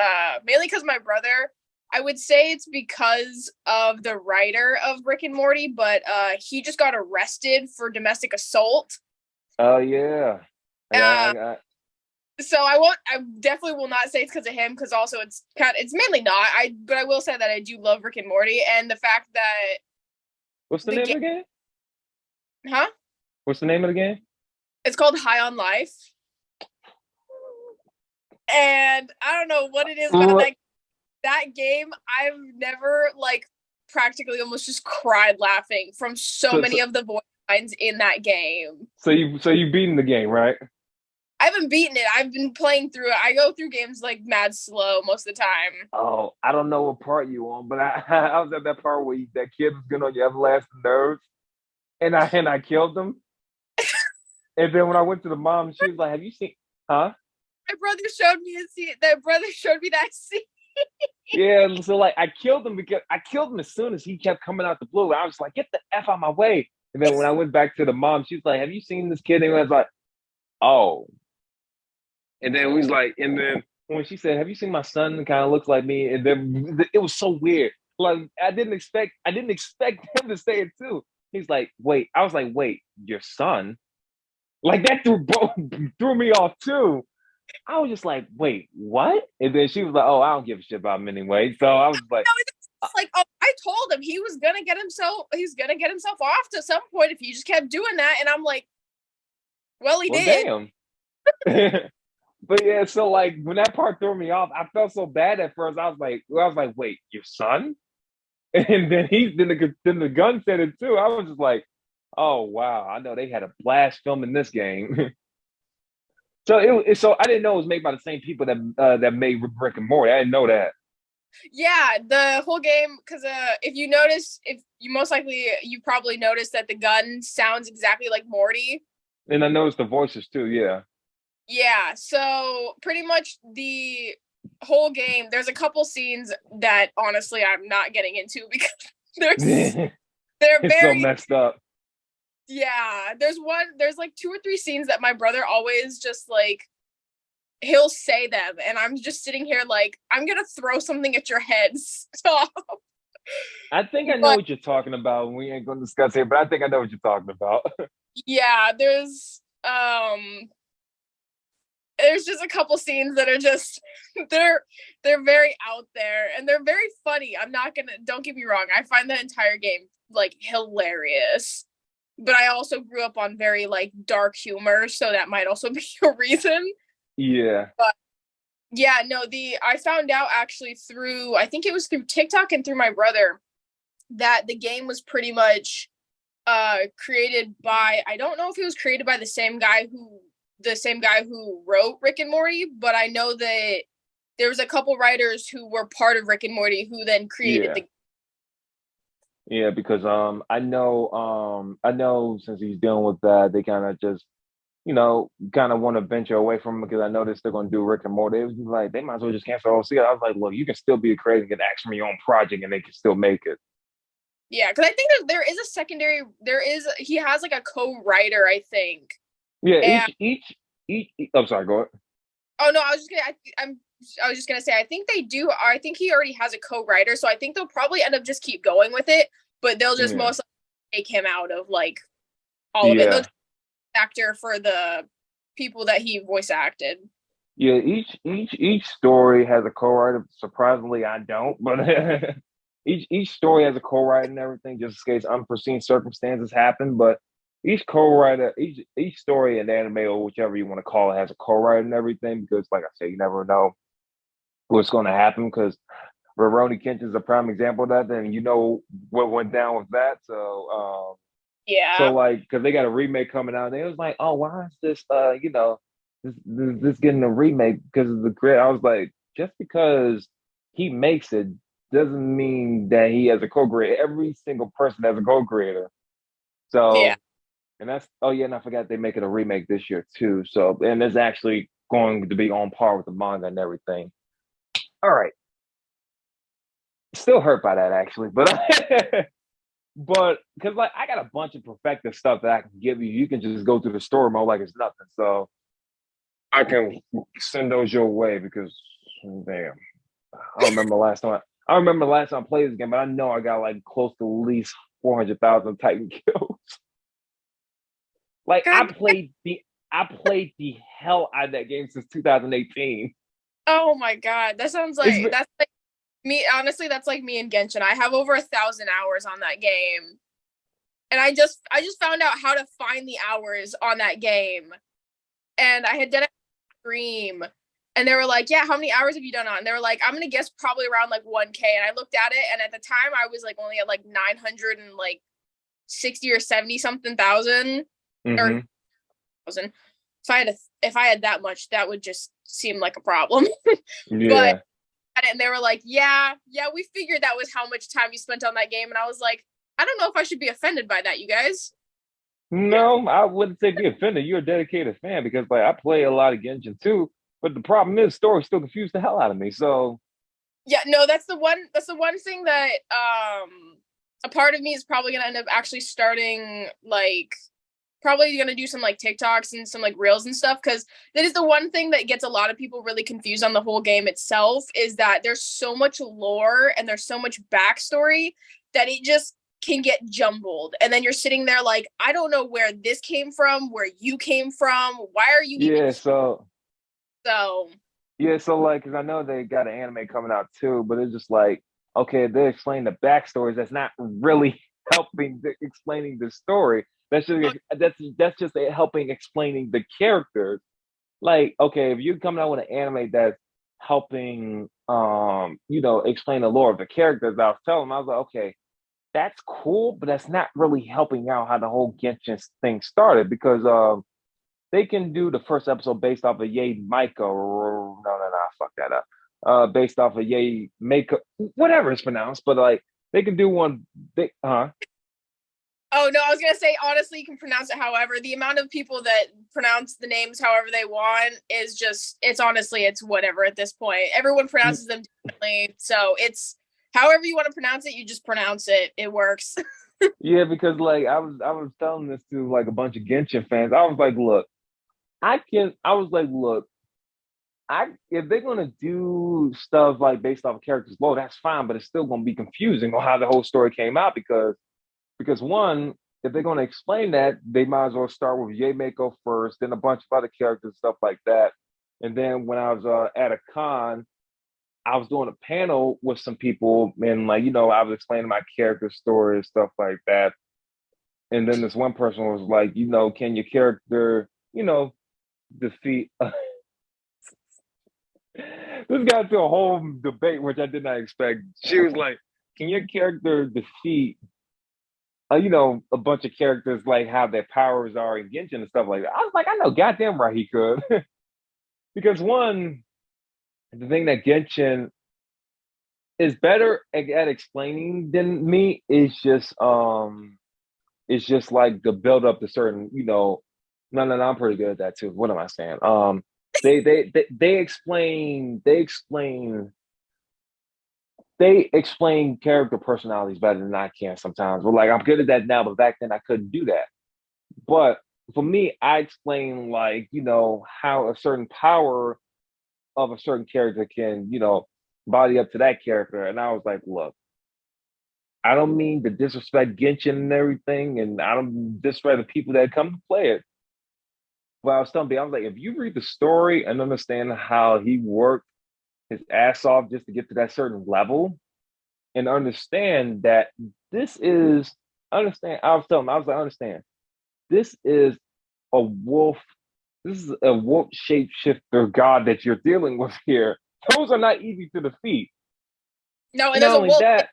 mainly because my brother. I would say it's because of the writer of Rick and Morty, but he just got arrested for domestic assault. Oh yeah. So I definitely will not say it's because of him, because also it's mainly not. But I will say that I do love Rick and Morty, and the fact that. What's the name of the game? Huh? What's the name of the game? It's called High on Life. And I don't know what it is, but that game, I've never like practically almost just cried laughing from so many of the voice lines in that game. So you've beaten the game, right? I haven't beaten it. I've been playing through it. I go through games like mad slow most of the time. Oh, I don't know what part you on, but I was at that part where that kid was getting on your everlasting nerves, and I killed him. And then when I went to the mom, she was like, "Have you seen?" Huh? My brother showed me that scene. Yeah, so like I killed him as soon as he kept coming out the blue. I was like, "Get the F out of my way!" And then when I went back to the mom, she was like, "Have you seen this kid?" And I was like, "Oh." And then he's like, and then when she said, "Have you seen my son? It kind of looks like me." And then it was so weird. Like I didn't expect him to say it too. He's like, "Wait," I was like, "Wait, your son?" Like that threw me off too. I was just like, "Wait, what?" And then she was like, "Oh, I don't give a shit about him anyway." So I was like, like, oh, I told him he was gonna get himself off to some point if he just kept doing that. And I'm like, well, he did. Damn. But yeah, so like when that part threw me off, I felt so bad at first. I was like, "Wait, your son?" And then the gun said it too. I was just like, "Oh wow, I know they had a blast filming this game." So I didn't know it was made by the same people that made Rick and Morty. I didn't know that. Yeah, the whole game, because if you probably noticed that the gun sounds exactly like Morty. And I noticed the voices too. Yeah. Yeah, so pretty much the whole game, there's a couple scenes that honestly I'm not getting into because they're It's so very messed up. yeah. There's like 2 or 3 scenes that my brother always just like he'll say them, and I'm just sitting here like I'm gonna throw something at your head. Stop. I think I know what you're talking about. We ain't gonna discuss it, but I think I know what you're talking about. Yeah, there's just a couple scenes that are just they're very out there and they're very funny. Don't get me wrong, I find the entire game like hilarious. But I also grew up on very like dark humor, so that might also be a reason. Yeah. But yeah, no, I found out actually I think it was through TikTok and through my brother that the game was pretty much created by, I don't know if it was created by the same guy who wrote Rick and Morty, but I know that there was a couple writers who were part of Rick and Morty who then created the. Yeah, because I know since he's dealing with that, they kind of just kind of want to venture away from him because I noticed they're going to do Rick and Morty. It was like they might as well just cancel the whole series. I was like, look, you can still be a creator and get action from your own project, and they can still make it. Yeah, because I think there is a secondary. He has like a co-writer, I think. Yeah, each. I'm sorry, go ahead. Oh no, I was just gonna say I think they do. I think he already has a co-writer, so I think they'll probably end up just keep going with it, but they'll just most likely take him out of like all of it. They'll actor for the people that he voice acted. Yeah, each story has a co-writer. Surprisingly, I don't, but each story has a co-writer and everything, just in case unforeseen circumstances happen. But each co-writer, each story in anime or whichever you want to call it, has a co-writer and everything. Because, like I said, you never know what's going to happen. Because Rurouni Kenshin is a prime example of that. Then you know what went down with that. So, yeah. So like, because they got a remake coming out, and it was like, oh, why is this? This getting a remake because of the grid. I was like, just because he makes it doesn't mean that he has a co-creator. Every single person has a co-creator. So, and and I forgot they making a remake this year too. So, and it's actually going to be on par with the manga and everything. All right. Still hurt by that actually, but but because like I got a bunch of perfected stuff that I can give you. You can just go through the story mode like it's nothing. So I can send those your way because damn, I remember the last time I played this game, but I know I got like close to at least 400,000 Titan kills. Like I played the hell out of that game since 2018. Oh my god, that's like me. Honestly, that's like me and Genshin. I have over 1,000 hours on that game, and I just found out how to find the hours on that game, and I had done it on stream, and they were like, "Yeah, how many hours have you done on?" And they were like, "I'm gonna guess probably around like 1K." And I looked at it, and at the time, I was like only at like 960 or 70 something thousand or thousand. If I had that much, that would just seem like a problem. Yeah. But and they were like, yeah, we figured that was how much time you spent on that game. And I was like, I don't know if I should be offended by that, you guys. No, I wouldn't say be offended. You're a dedicated fan because like I play a lot of Genshin too. But the problem is, story still confused the hell out of me. So yeah, no, that's the one thing that a part of me is probably gonna end up actually starting like probably gonna do some like TikToks and some like reels and stuff, because that is the one thing that gets a lot of people really confused on the whole game itself, is that there's so much lore and there's so much backstory that it just can get jumbled, and then you're sitting there like, I don't know where this came from, where you came from, why are you even here? So So yeah, so like, cause I know they got an anime coming out too, but it's just like, okay, they explain the backstories. That's not really helping explaining the story. That's just helping explaining the characters. Like, okay, if you're coming out with an anime that's helping, explain the lore of the characters, I was telling them, I was like, okay, that's cool, but that's not really helping out how the whole Genshin thing started, because they can do the first episode based off of Yay Miko. No, fuck that up. Based off of Yay Mako, whatever it's pronounced, but like they can do one. Oh no, I was gonna say, honestly, you can pronounce it however. The amount of people that pronounce the names however they want is just, it's whatever at this point. Everyone pronounces them differently, so it's however you want to pronounce it, you just pronounce it. It works. Yeah, because like I was telling this to like a bunch of Genshin fans. I was like, look, if they're gonna do stuff like based off of characters, well, that's fine, but it's still gonna be confusing on how the whole story came out, because one, if they're gonna explain that, they might as well start with Yameko first, then a bunch of other characters, stuff like that. And then when I was at a con, I was doing a panel with some people, and like, I was explaining my character story and stuff like that. And then this one person was like, can your character, defeat this got to a whole debate, which I did not expect. She was like, can your character defeat a bunch of characters like how their powers are in Genshin and stuff like that? I was like, I know goddamn right he could. Because one, the thing that Genshin is better at explaining than me is just like the build up to certain, no, I'm pretty good at that too. What am I saying? They explain character personalities better than I can sometimes. But like, I'm good at that now, but back then I couldn't do that. But for me, I explain like, how a certain power of a certain character can, body up to that character. And I was like, look, I don't mean to disrespect Genshin and everything, and I don't disrespect the people that come to play it. But I was telling people, I was like, if you read the story and understand how he worked his ass off just to get to that certain level, and understand that I was telling him, I was like, understand, this is a wolf, shapeshifter god that you're dealing with here. Those are not easy to defeat. No, and there's a wolf, and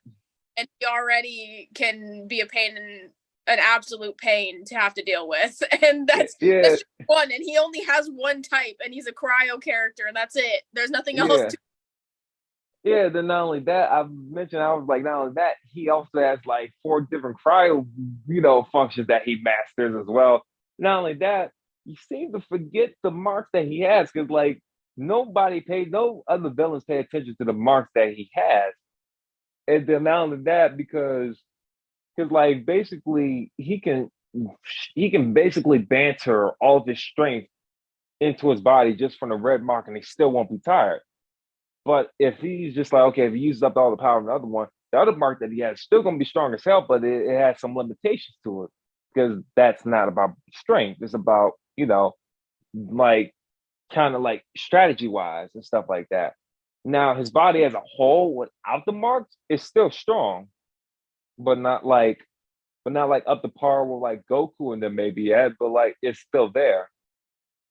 he already can be a pain in an absolute pain to have to deal with, and that's just one, and he only has one type, and he's a cryo character, and that's it. There's nothing else then not only that, I was like, not only that, he also has like 4 different cryo functions that he masters as well. Not only that, you seem to forget the marks that he has, because like no other villains pay attention to the marks that he has. And then not only that, because like basically he can basically banter all of his strength into his body just from the red mark, and he still won't be tired. But if he's just like, okay, if he uses up all the power of the other one, the other mark that he has is still going to be strong as hell, but it has some limitations to it, because that's not about strength. It's about, like kind of like strategy wise and stuff like that. Now his body as a whole without the marks is still strong, but not like up to par with like Goku and them maybe at, but like it's still there.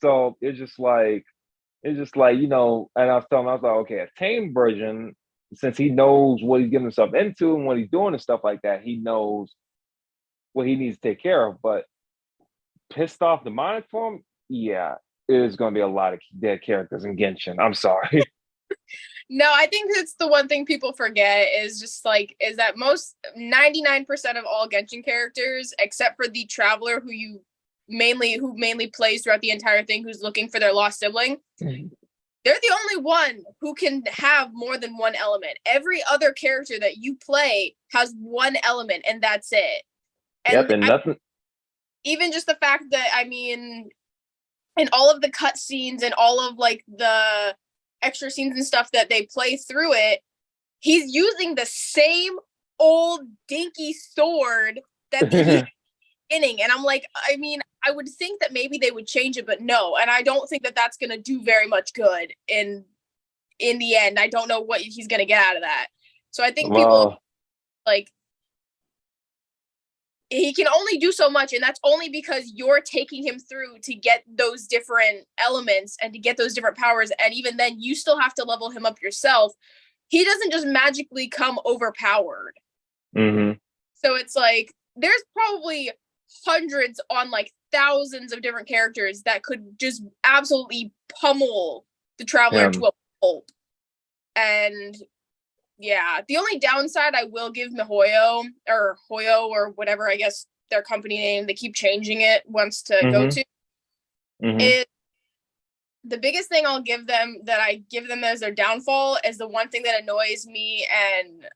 So it's just like, and I was telling him, I was like, okay, a tame version, since he knows what he's getting himself into and what he's doing and stuff like that, he knows what he needs to take care of. But pissed off demonic form, yeah, there's going to be a lot of dead characters in Genshin. I'm sorry. No, I think that's the one thing people forget is that most 99% of all Genshin characters, except for the traveler who mainly plays throughout the entire thing, who's looking for their lost sibling, they're the only one who can have more than one element. Every other character that you play has one element, and that's it. And nothing. even just the fact that, I mean, in all of the cutscenes and all of like the extra scenes and stuff that they play through it, he's using the same old dinky sword that he beginning. And I'm like, I mean, I would think that maybe they would change it, but no. And I don't think that that's going to do very much good in the end. I don't know what he's going to get out of that. So I think people like, he can only do so much, and that's only because you're taking him through to get those different elements and to get those different powers, and even then you still have to level him up yourself. He doesn't just magically come overpowered. Mm-hmm. So it's like there's probably hundreds on like thousands of different characters that could just absolutely pummel the Traveler to a pulp. And yeah, the only downside I will give MiHoYo or Hoyo or whatever, I guess their company name, they keep changing it once to go to, is the biggest thing I'll give them that I give them as their downfall is the one thing that annoys me and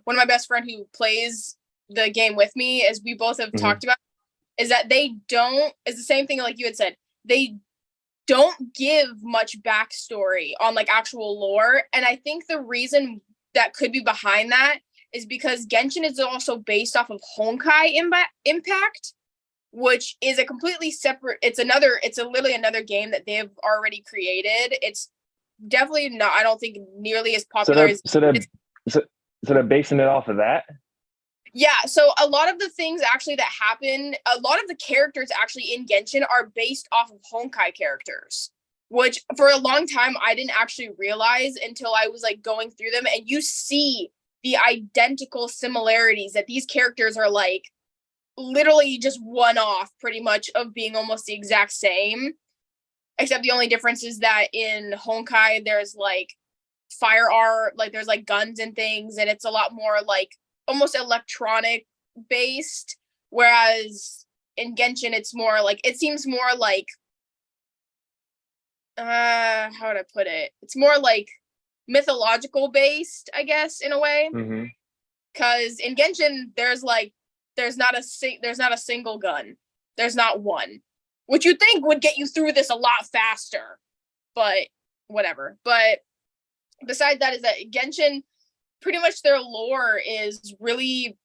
one of my best friend who plays the game with me, as we both have talked about, is that they don't, is the same thing like you had said, they don't give much backstory on like actual lore. And I think the reason that could be behind that is because Genshin is also based off of Honkai Impact, which is a completely separate, it's literally another game that they've already created. It's definitely not, I don't think, nearly as popular so they're basing it off of that? Yeah, so a lot of the things actually that happen, a lot of the characters actually in Genshin are based off of Honkai characters, which for a long time I didn't actually realize until I was like going through them, and you see the identical similarities that these characters are like literally just one off pretty much of being almost the exact same, except the only difference is that in Honkai there's like fire art, like there's like guns and things, and it's a lot more like almost electronic based, whereas in Genshin it's more like, it seems more like how would I put it, it's more like mythological based, I guess, in a way, because in Genshin there's not a single gun, there's not one, which you think would get you through this a lot faster, but whatever. But besides that, is that Genshin, pretty much their lore is really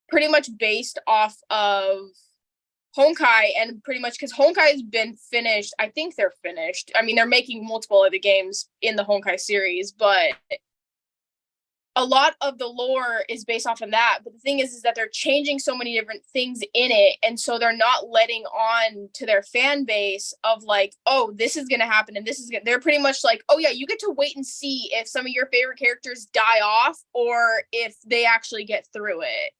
pretty much based off of Honkai, and pretty much because Honkai has been finished, I think they're finished. I mean, they're making multiple other games in the Honkai series, but a lot of the lore is based off of that. But the thing is that they're changing so many different things in it, and so they're not letting on to their fan base of like, oh, this is gonna happen and this is gonna, they're pretty much like, oh yeah, you get to wait and see if some of your favorite characters die off or if they actually get through it.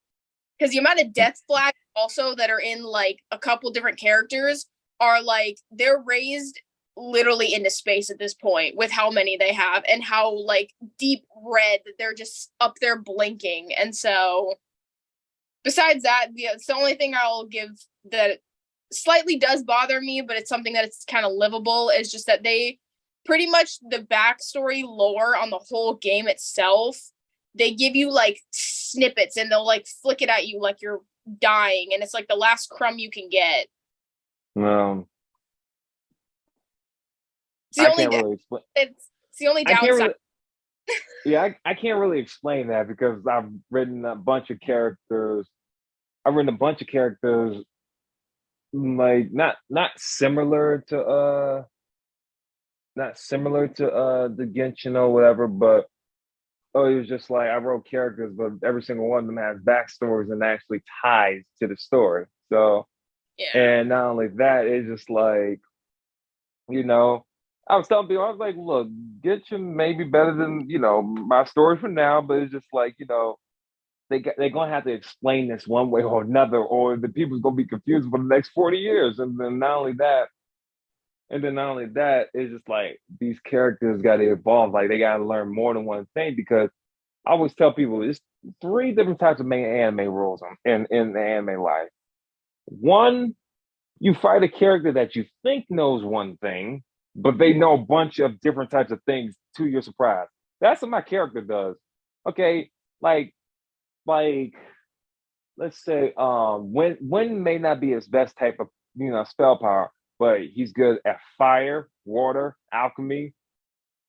Because the amount of death flags also that are in like a couple different characters are like, they're raised literally into space at this point with how many they have and how like deep red they're just up there blinking. And so besides that, it's the only thing I'll give that slightly does bother me, but it's something that it's kind of livable, is just that they pretty much, the backstory lore on the whole game itself, they give you like snippets and they'll like flick it at you like you're dying, and it's like the last crumb you can get. It's the only downside. I can't really explain that because I've written a bunch of characters. Like not similar to the Genshin or whatever, but it was just like I wrote characters, but every single one of them has backstories and actually ties to the story. So, and not only that, it's just like, I was telling people, I was like, look, Genshin may be better than, my story for now, but it's just like, they're going to have to explain this one way or another, or the people's going to be confused for the next 40 years. And then not only that, it's just like these characters got to evolve. Like they got to learn more than one thing, because I always tell people there's 3 different types of main anime roles in the anime life. One, you fight a character that you think knows one thing, but they know a bunch of different types of things to your surprise. That's what my character does. Okay, like let's say wind may not be his best type of spell power, but he's good at fire, water, alchemy.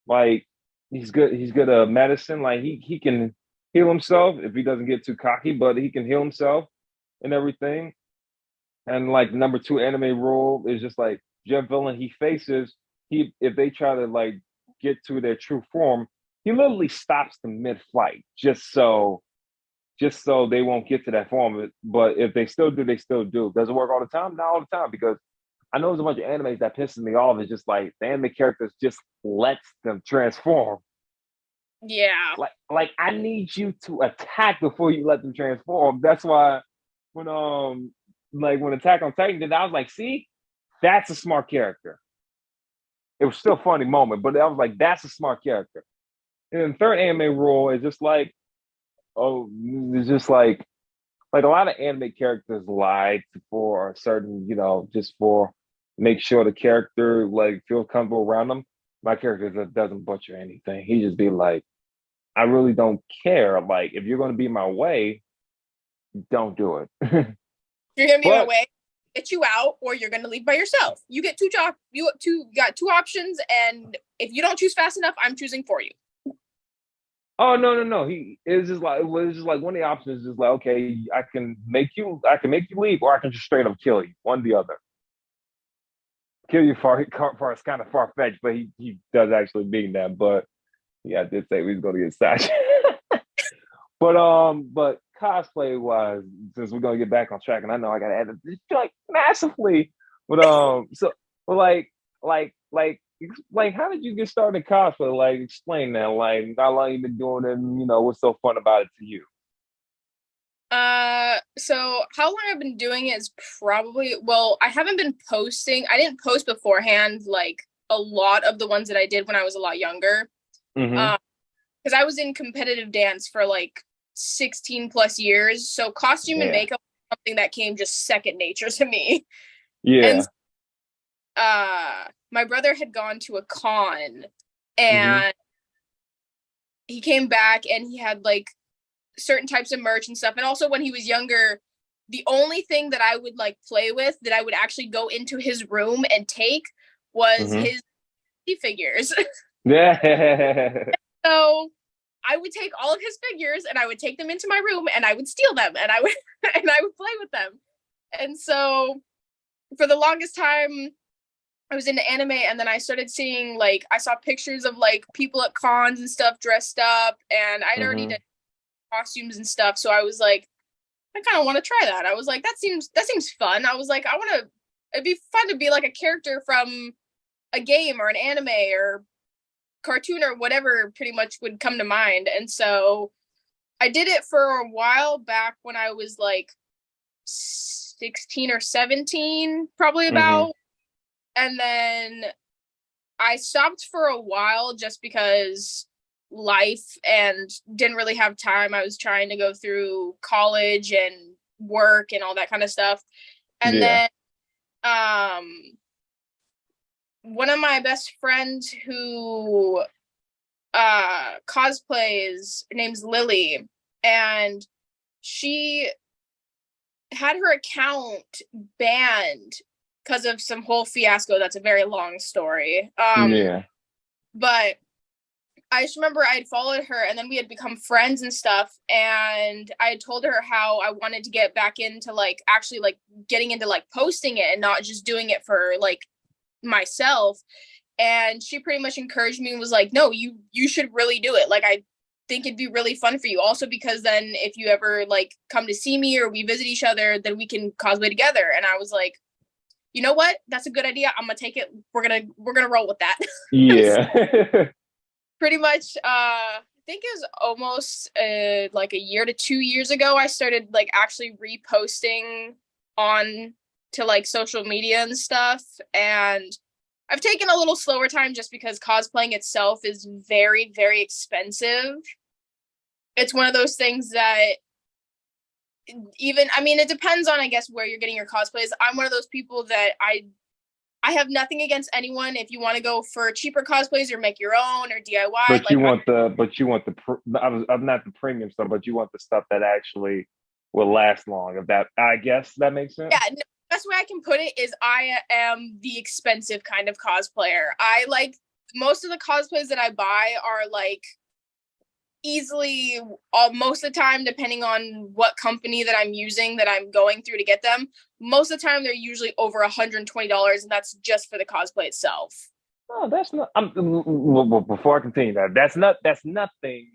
Like he's good at medicine. Like he can heal himself if he doesn't get too cocky, but he can heal himself and everything. And like the number two anime rule is just like Jeff Villain he faces, he if they try to like get to their true form, he literally stops them mid-flight just so they won't get to that form. But if they still do, they still do. Does it work all the time? Not all the time, because I know there's a bunch of animes that pisses me off. It's just like the anime characters just lets them transform. Yeah. Like I need you to attack before you let them transform. That's why when Attack on Titan did, I was like, see, that's a smart character. It was still a funny moment, but I was like, that's a smart character. And then the third anime rule is just like, it's just like a lot of anime characters lie for a certain, just for make sure the character like feels comfortable around them. My character doesn't butcher anything. He just be like, I really don't care. Like, if you're going to be my way, don't do it. You're gonna be my way, get you out, or you're gonna leave by yourself. You get you got two options, and if you don't choose fast enough, I'm choosing for you. Oh no. He is just like one of the options is just like, okay, I can make you leave, or I can just straight up kill you. One or the other. Kill you far is kind of far fetched, but he does actually mean that. But yeah, I did say we was gonna get Sasha. But cosplay wise, since we're gonna get back on track, and I know I gotta add it like massively. But how did you get started in cosplay? Like, explain that. Like, how long you been doing it? And, what's so fun about it to you? So how long I've been doing it is probably, well, I haven't been posting. I didn't post beforehand, like a lot of the ones that I did when I was a lot younger. Mm-hmm. Because I was in competitive dance for like 16 plus years. So costume and makeup was something that came just second nature to me. Yeah. And my brother had gone to a con and he came back and he had like certain types of merch and stuff. And also when he was younger, the only thing that I would like play with that I would actually go into his room and take was his figures. Yeah. So I would take all of his figures and I would take them into my room and I would steal them and I would play with them. And so for the longest time I was into anime, and then I started seeing like I saw pictures of like people at cons and stuff dressed up, and I'd already done costumes and stuff. So I was like, I kind of want to try that. I was like, that seems fun. I was like, it'd be fun to be like a character from a game or an anime or cartoon or whatever pretty much would come to mind. And so I did it for a while back when I was like 16 or 17, probably about. And then I stopped for a while just because life and didn't really have time. I was trying to go through college and work and all that kind of stuff. And then one of my best friends who cosplays, her name's Lily, and she had her account banned because of some whole fiasco. That's a very long story. But I just remember I had followed her and then we had become friends and stuff. And I had told her how I wanted to get back into like actually like getting into like posting it and not just doing it for like myself. And she pretty much encouraged me and was like, no, you should really do it. Like, I think it'd be really fun for you. Also, because then if you ever like come to see me or we visit each other, then we can cosplay together. And I was like, you know what? That's a good idea. I'm gonna take it. We're gonna roll with that. Yeah. Pretty much, I think it was almost like a year to 2 years ago, I started like actually reposting on to like social media and stuff. And I've taken a little slower time just because cosplaying itself is very, very expensive. It's one of those things that it depends on, I guess, where you're getting your cosplays. I'm one of those people that I have nothing against anyone. If you want to go for cheaper cosplays or make your own or DIY, I'm not the premium stuff, but you want the stuff that actually will last long. If that, I guess that makes sense. Yeah, no, best way I can put it is I am the expensive kind of cosplayer. I like most of the cosplays that I buy are like easily most of the time, depending on what company that I'm using that I'm going through to get them, most of the time they're usually over $120, and that's just for the cosplay itself. Oh, that's not. Well, before I continue that's nothing.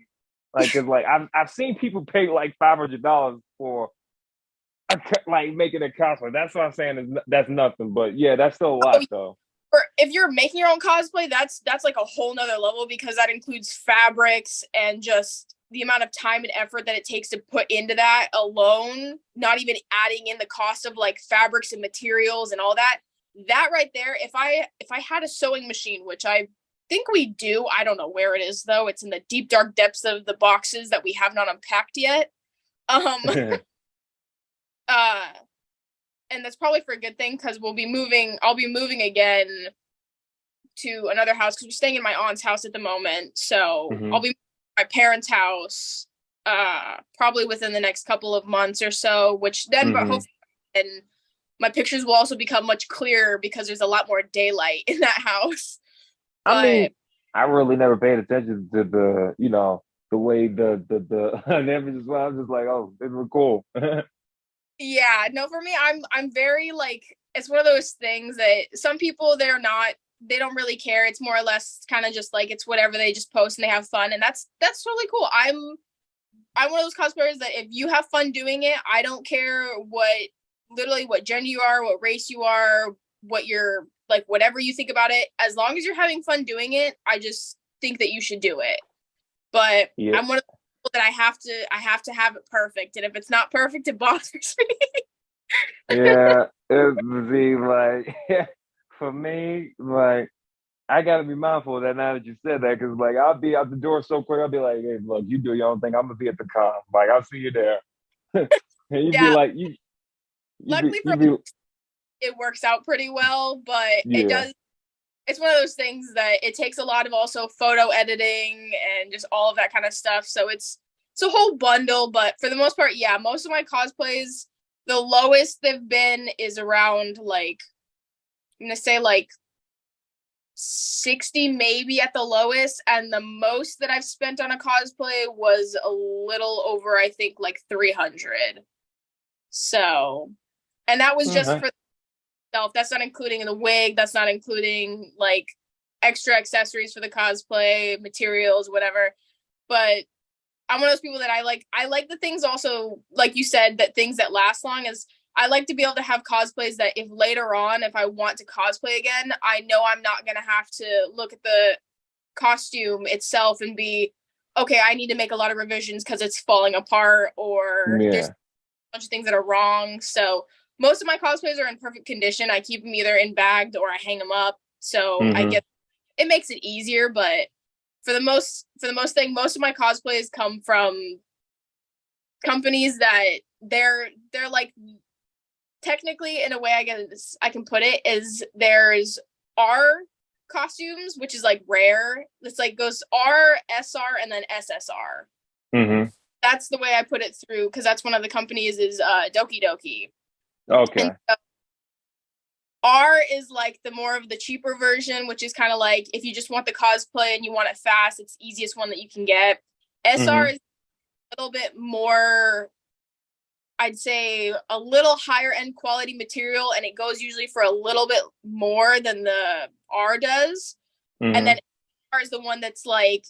Like, cause like I've seen people pay like $500 for like making a cosplay. That's what I'm saying. That's nothing. But yeah, that's still a lot though. Or if you're making your own cosplay, that's like a whole nother level, because that includes fabrics and just the amount of time and effort that it takes to put into that alone, not even adding in the cost of like fabrics and materials and all that. That right there, if I had a sewing machine, which I think we do, I don't know where it is though. It's in the deep dark depths of the boxes that we have not unpacked yet. And that's probably for a good thing, because I'll be moving again to another house, because we're staying in my aunt's house at the moment. So I'll be moving to my parents' house probably within the next couple of months or so, which then but hopefully and my pictures will also become much clearer because there's a lot more daylight in that house. But, I mean, I really never paid attention to the, the way the images were. I was just like, oh, they were cool. Yeah, no, for me, I'm very like, it's one of those things that some people they don't really care. It's more or less kind of just like, it's whatever, they just post and they have fun, and that's totally cool. I'm one of those cosplayers that if you have fun doing it, I don't care what gender you are, what race you are, what you're like, whatever you think about it, as long as you're having fun doing it, I just think that you should do it. But yeah. I'm one of the people that I have to have it perfect, and if it's not perfect, it bothers me. Yeah, see, like for me, like I gotta be mindful of that now that you said that, because like I'll be out the door so quick, I'll be like, hey, look, you do your own thing. I'm gonna be at the con. Like I'll see you there. And you'd be like, luckily for me, it works out pretty well, but it does. It's one of those things that it takes a lot of also photo editing and just all of that kind of stuff. So it's a whole bundle, but for the most part, yeah, most of my cosplays, the lowest they've been is around like, I'm going to say like 60 maybe at the lowest. And the most that I've spent on a cosplay was a little over, I think, like 300. So, and that was just for self. That's not including the wig. That's not including like extra accessories for the cosplay, materials, whatever. But I'm one of those people that I like the things also, like you said, that things that last long. Is I like to be able to have cosplays that if later on, if I want to cosplay again, I know I'm not going to have to look at the costume itself and be, okay, I need to make a lot of revisions because it's falling apart, or there's a bunch of things that are wrong. So most of my cosplays are in perfect condition. I keep them either in bagged or I hang them up. So I get, it makes it easier, but for the most thing, most of my cosplays come from companies that they're like, technically, in a way I guess I can put it, is there's R costumes, which is like rare. It's like goes R, SR, and then SSR. That's the way I put it through, because that's one of the companies is Doki Doki. Okay. And so R is like the more of the cheaper version, which is kind of like if you just want the cosplay and you want it fast, it's the easiest one that you can get. SR is a little bit more, I'd say a little higher end quality material, and it goes usually for a little bit more than the R does. And then R is the one that's like,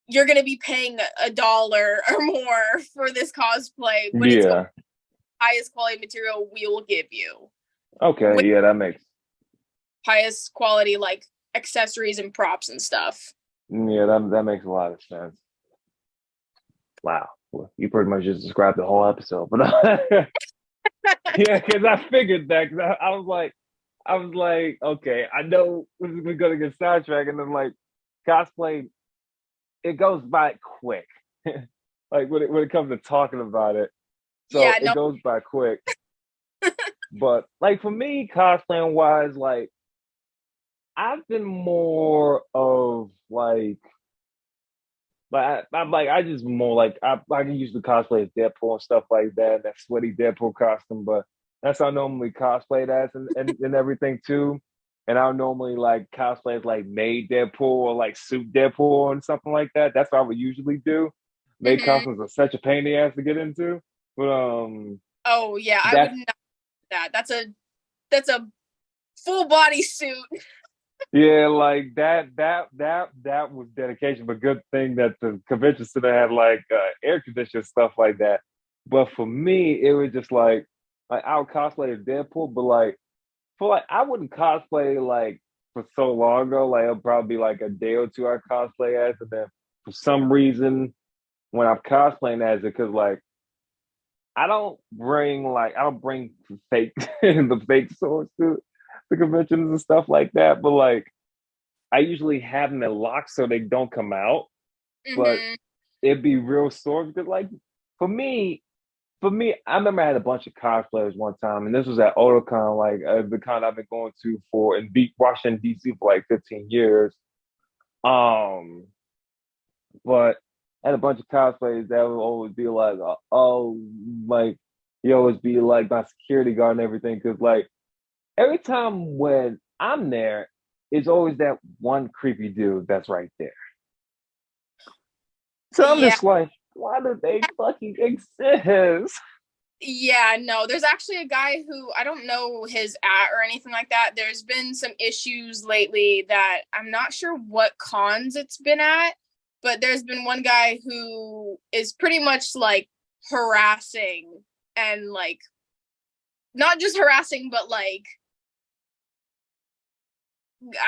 you're going to be paying $1 or more for this cosplay, but it's the highest quality material we will give you. Okay, that makes highest quality like accessories and props and stuff. Yeah, that makes a lot of sense. Wow, well, you pretty much just described the whole episode, but yeah, because I figured that. Because I was like, okay, I know we're gonna get sidetracked, and then like cosplay, it goes by quick. Like when it comes to talking about it, so it goes by quick. But like for me, cosplaying wise, like I've been more of like But I'm like, I just more like I can use the cosplay as Deadpool and stuff like that, that sweaty Deadpool costume. But that's how I normally cosplay it as and everything too. And I'll normally like cosplay as like maid Deadpool or like suit Deadpool and something like that. That's what I would usually do. Maid Mm-hmm. costumes are such a pain in the ass to get into. But Oh yeah, I would that's not do that. That's a full body suit. yeah, like that was dedication. But good thing that the convention center had like air conditioning stuff like that. But for me, it was just like I would cosplay as Deadpool, but like for like I wouldn't cosplay like for so long ago. Like it'll probably be like a day or two I cosplay as, and then for some reason when I'm cosplaying as it, because like I don't bring fake the fake swords to the conventions and stuff like that. But like I usually have them in lock so they don't come out. But Mm-hmm. it'd be real sore because like for me, I remember I had a bunch of cosplayers one time, and this was at Otakon, like the con I've been going to for in Washington D.C. for like 15 years. Um, but I had a bunch of cosplayers that would always be like, oh, like you always be like my security guard and everything, because like every time when I'm there, it's always that one creepy dude that's right there. So I'm Yeah. just like, why do they fucking exist? Yeah, no, there's actually a guy who I don't know his or anything like that. There's been some issues lately that I'm not sure what cons it's been at, but there's been one guy who is pretty much like harassing and like not just harassing, but like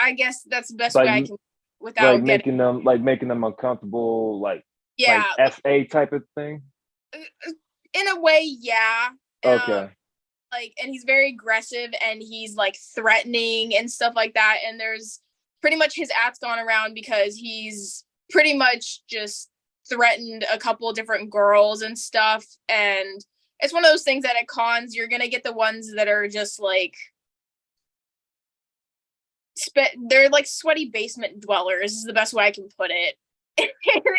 I guess that's the best way Like I can without getting making them uncomfortable, like yeah, SA type of thing. in a way, yeah. Okay. Like, and he's very aggressive and he's like threatening and stuff like that. And there's pretty much his ad's gone around because he's pretty much just threatened a couple of different girls and stuff. And it's one of those things that at cons, you're going to get the ones that are just like, they're like sweaty basement dwellers is the best way I can put it.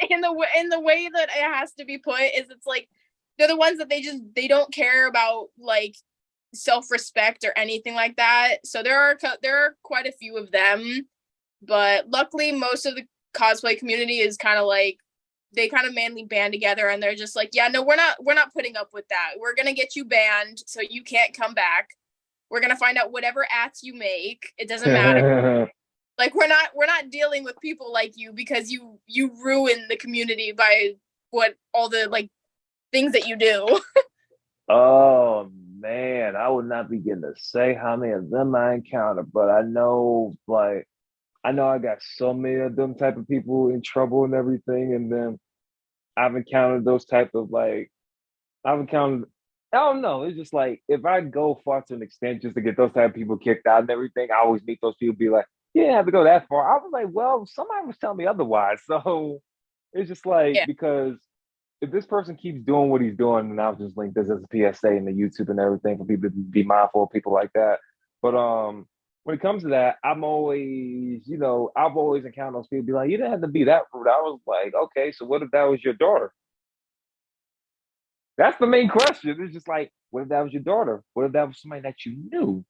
in the way that it has to be put is it's like, they're the ones that they don't care about like self-respect or anything like that. So there are quite a few of them, but luckily most of the cosplay community is kind of like they kind of mainly band together and they're just like, yeah, no, we're not putting up with that. We're going to get you banned so you can't come back. We're going to find out whatever acts you make. It doesn't matter. Like we're not dealing with people like you because you ruin the community by what all the like things that you do. Oh man, I would not begin to say how many of them I encountered, but I know I got so many of them type of people in trouble and everything, and then I've encountered those type of like I've encountered I don't know. It's just like if I go far to an extent just to get those type of people kicked out and everything, I always meet those people be like, you didn't have to go that far. I was like, well, somebody was telling me otherwise. So it's just like Yeah. because if this person keeps doing what he's doing, and I'll just link this as a PSA in the YouTube and everything for people to be mindful of people like that. But when it comes to that, I've always encountered those people be like, you didn't have to be that rude. I was like, okay, so what if that was your daughter? That's the main question. It's just like, what if that was your daughter? What if that was somebody that you knew?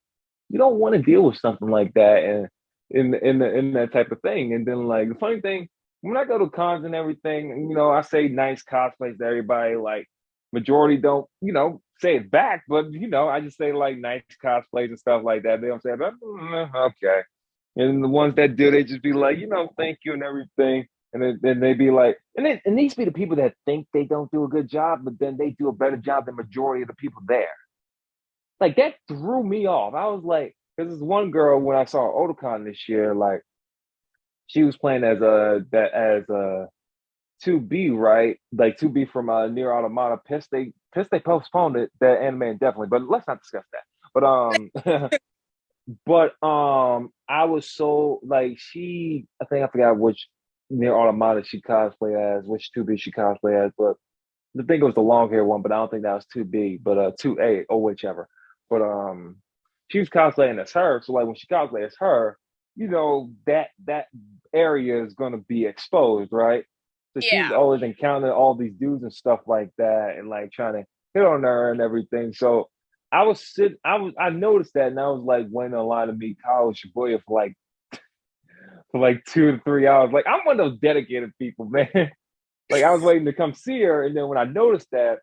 You don't want to deal with something like that and in that type of thing. And then like the funny thing, when I go to cons and everything, I say nice cosplays to everybody. Like majority don't, say it back, but I just say like nice cosplays and stuff like that. They don't say, okay. And the ones that do, they just be like, thank you and everything. And then they be like, and these be the people that think they don't do a good job, but then they do a better job than majority of the people there. Like that threw me off. I was like, because this one girl when I saw Otakon this year, like she was playing as a 2B, right? Like 2B from Near Automata. Pissed they postponed it, that anime indefinitely, but let's not discuss that. But I was so like I think I forgot which Near Automata she cosplay as, which 2B she cosplay as, but I think it was the long hair one, but I don't think that was 2B, but 2A or whichever. But she was cosplaying as her. So like when she cosplays as her, that area is gonna be exposed, right? So she's always encountering all these dudes and stuff like that, and like trying to hit on her and everything. So I noticed that, and I was like waiting in line to meet Kyle Shibuya for like 2 to 3 hours. Like, I'm one of those dedicated people, man. Like, I was waiting to come see her, and then when I noticed that,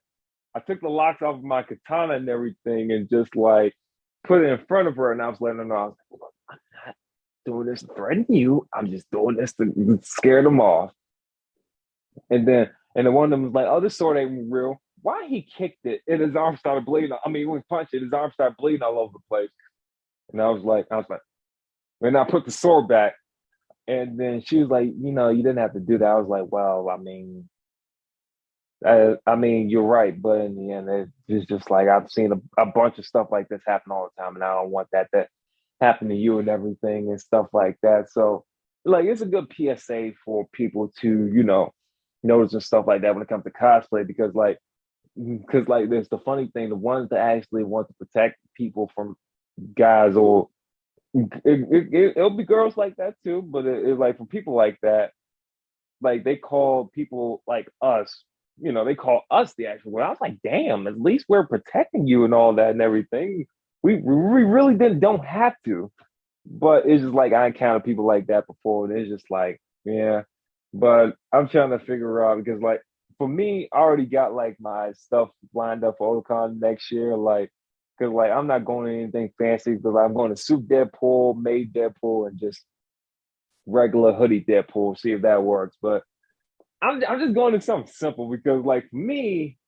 I took the locks off of my katana and everything, and just like put it in front of her, and I was letting her know, I was like, look, I'm not doing this to threaten you. I'm just doing this to scare them off. And then one of them was like, oh, this sword ain't real. Why he kicked it and his arm started bleeding? I mean, when he punched it, his arm started bleeding all over the place. And I was like, and I put the sword back. And then she was like, you didn't have to do that. I was like, well, I mean, you're right. But in the end, it's just like, I've seen a bunch of stuff like this happen all the time. And I don't want that to happen to you and everything and stuff like that. So, like, it's a good PSA for people to, notice and stuff like that when it comes to cosplay, because there's the funny thing, the ones that actually want to protect people from guys, or it'll be girls like that too, but it's like for people like that, like they call people like us, they call us the actual word. I was like, damn, at least we're protecting you and all that and everything. We really don't have to. But it's just like I encountered people like that before, and it's just like, yeah. But I'm trying to figure out, because like for me, I already got like my stuff lined up for Otakon next year, like, because like I'm not going to anything fancy, because I'm going to suit Deadpool, maid Deadpool, and just regular hoodie Deadpool, see if that works. But I'm just going to something simple, because like for me,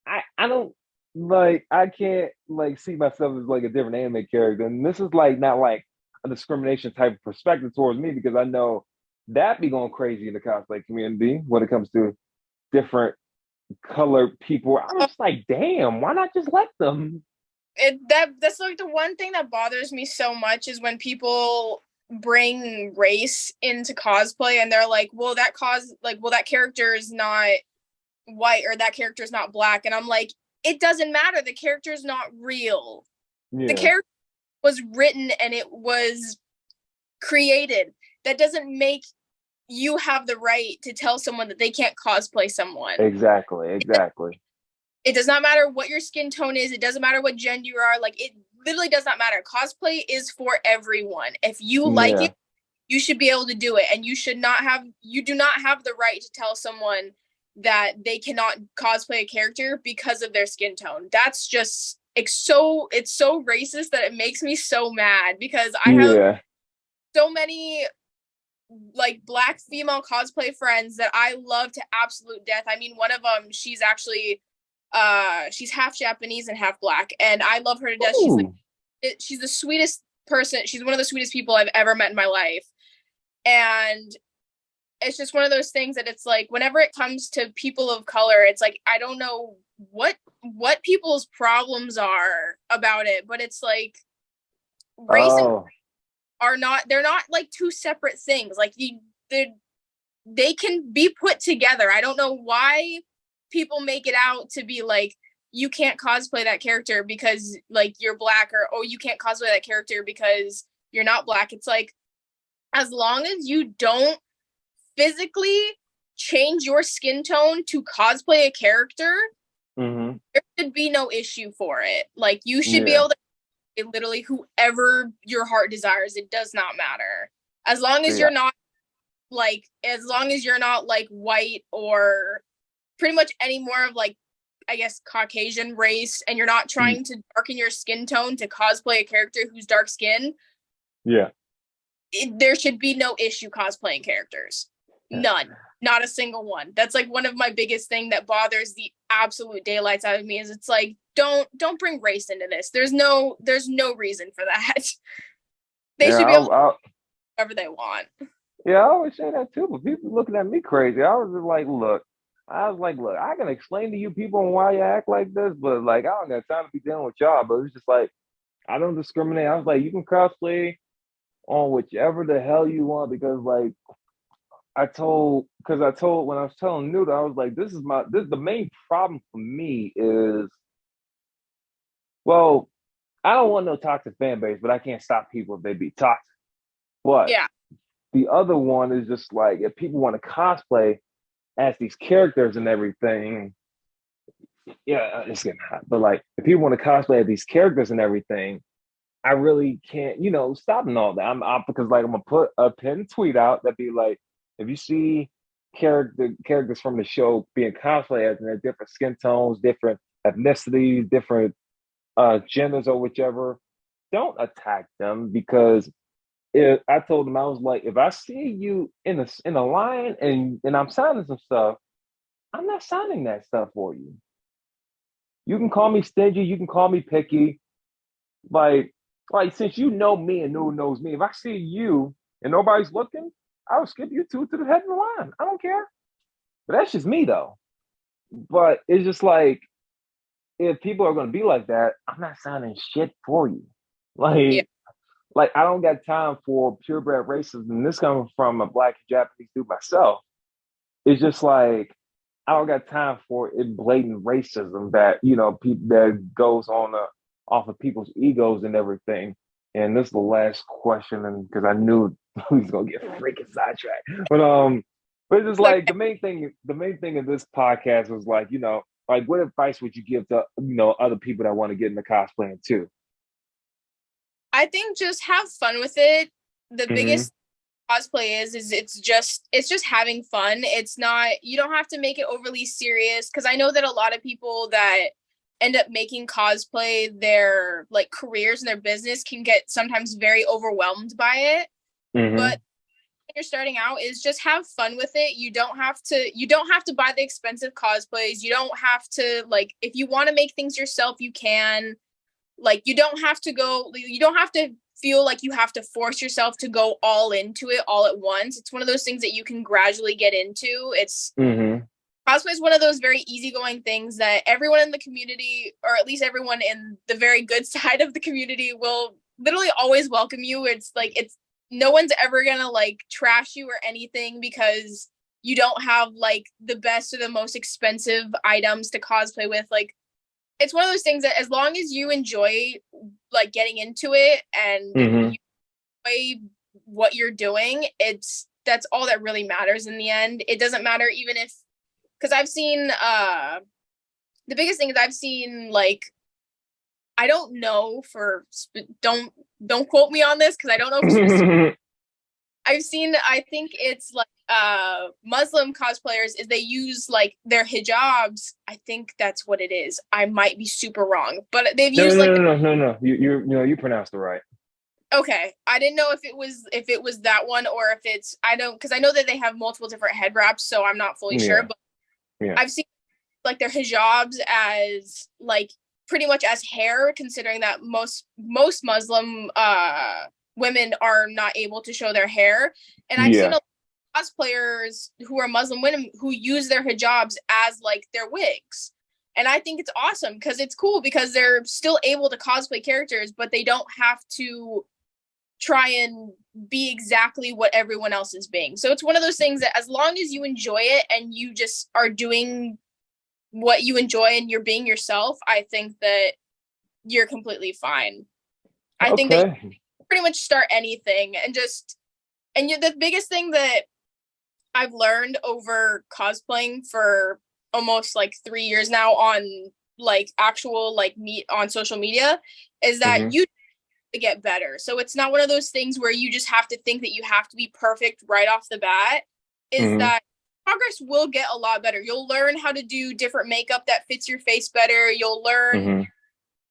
I don't like, I can't like see myself as like a different anime character, and this is like not like a discrimination type of perspective towards me, because I know that be going crazy in the cosplay community when it comes to different colored people. I'm just like, damn, why not just let them? That's like the one thing that bothers me so much is when people bring race into cosplay and they're like, well, that character is not white, or that character is not black, and I'm like, it doesn't matter. The character is not real. Yeah. The character was written and it was created. That doesn't make you have the right to tell someone that they can't cosplay someone. Exactly. It does not matter what your skin tone is. It doesn't matter what gender you are. Like, it literally does not matter. Cosplay is for everyone. If you like it, you should be able to do it. And you do not have the right to tell someone that they cannot cosplay a character because of their skin tone. That's just, it's so racist that it makes me so mad, because I have so many like black female cosplay friends that I love to absolute death. I mean, one of them, she's actually she's half Japanese and half black, and I love her to death. She's the sweetest person. She's one of the sweetest people I've ever met in my life. And it's just one of those things that it's like, whenever it comes to people of color, it's like, I don't know what people's problems are about it, but it's like race and they're not like two separate things. Like they can be put together. I don't know why people make it out to be like, you can't cosplay that character because like you're black, or oh, you can't cosplay that character because you're not black. It's like, as long as you don't physically change your skin tone to cosplay a character, there should be no issue for it. Like, you should be able to literally whoever your heart desires. It does not matter. As long as you're not like white or pretty much any more of like, I guess, Caucasian race, and you're not trying to darken your skin tone to cosplay a character who's dark skinned. There should be no issue cosplaying characters. None. Not a single one. That's like one of my biggest thing that bothers the absolute daylights out of me, is it's like, don't bring race into this. There's no reason for that. They should be able to do whatever they want. Yeah, I always say that too, but people looking at me crazy. I was like, look, I can explain to you people on why you act like this, but like, I don't got time to be dealing with y'all. But it's just like, I don't discriminate. I was like, you can cosplay on whichever the hell you want, because like, when I was telling Nuda, I was like, this is the main problem for me is, well, I don't want no toxic fan base, but I can't stop people if they be toxic. But the other one is just like, if people want to cosplay, as these characters and everything, yeah, it's getting hot. But like, if people want to cosplay as these characters and everything, I really can't, stop and all that. Because like I'm gonna put a pinned tweet out that be like, if you see characters from the show being cosplayed and they're different skin tones, different ethnicities, different genders or whichever, don't attack them because I told them I was like, if I see you in a line and I'm signing some stuff, I'm not signing that stuff for you. You can call me stingy, you can call me picky, like since you know me and no one knows me, if I see you and nobody's looking, I'll skip you to the head of the line. I don't care. But that's just me though. But it's just like, if people are gonna be like that, I'm not signing shit for you. Like I don't got time for purebred racism. And this coming from a Black Japanese dude myself. It's just like I don't got time for it blatant racism that people that goes on off of people's egos and everything. And this is the last question, and because I knew we was gonna get freaking sidetracked. But it's just like the main thing of this podcast was like, like what advice would you give to other people that want to get into cosplaying too? I think just have fun with it. The biggest cosplay is it's just having fun. It's not, you don't have to make it overly serious, because I know that a lot of people that end up making cosplay their like careers and their business can get sometimes very overwhelmed by it. But when you're starting out, is just have fun with it. You don't have to buy the expensive cosplays. You don't have to, like, if you want to make things yourself, you can. Like, you don't have to feel like you have to force yourself to go all into it all at once. It's one of those things that you can gradually get into. It's cosplay is one of those very easygoing things that everyone in the community, or at least everyone in the very good side of the community, will literally always welcome you. It's no one's ever gonna like trash you or anything because you don't have like the best or the most expensive items to cosplay with. Like, it's one of those things that as long as you enjoy like getting into it and you enjoy what you're doing, that's all that really matters in the end. It doesn't matter even if, because I've seen the biggest thing is I've seen, like, I don't know for don't quote me on this because I don't know for specific. I've seen, I think it's like Muslim cosplayers is they use like their hijabs. I think that's what it is. I might be super wrong, but they've used no. You pronounced it right. Okay, I didn't know if it was that one or if it's, I don't, because I know that they have multiple different head wraps, so I'm not fully sure. But I've seen like their hijabs as like pretty much as hair, considering that most Muslim women are not able to show their hair. And I've seen a lot of cosplayers who are Muslim women who use their hijabs as like their wigs. And I think it's awesome because it's cool because they're still able to cosplay characters, but they don't have to try and be exactly what everyone else is being. So it's one of those things that as long as you enjoy it and you just are doing what you enjoy and you're being yourself, I think that you're completely fine. I think that you pretty much start anything and the biggest thing that I've learned over cosplaying for almost like 3 years now on like actual like meet on social media is that you get better. So it's not one of those things where you just have to think that you have to be perfect right off the bat. Is that progress will get a lot better. You'll learn how to do different makeup that fits your face better. You'll learn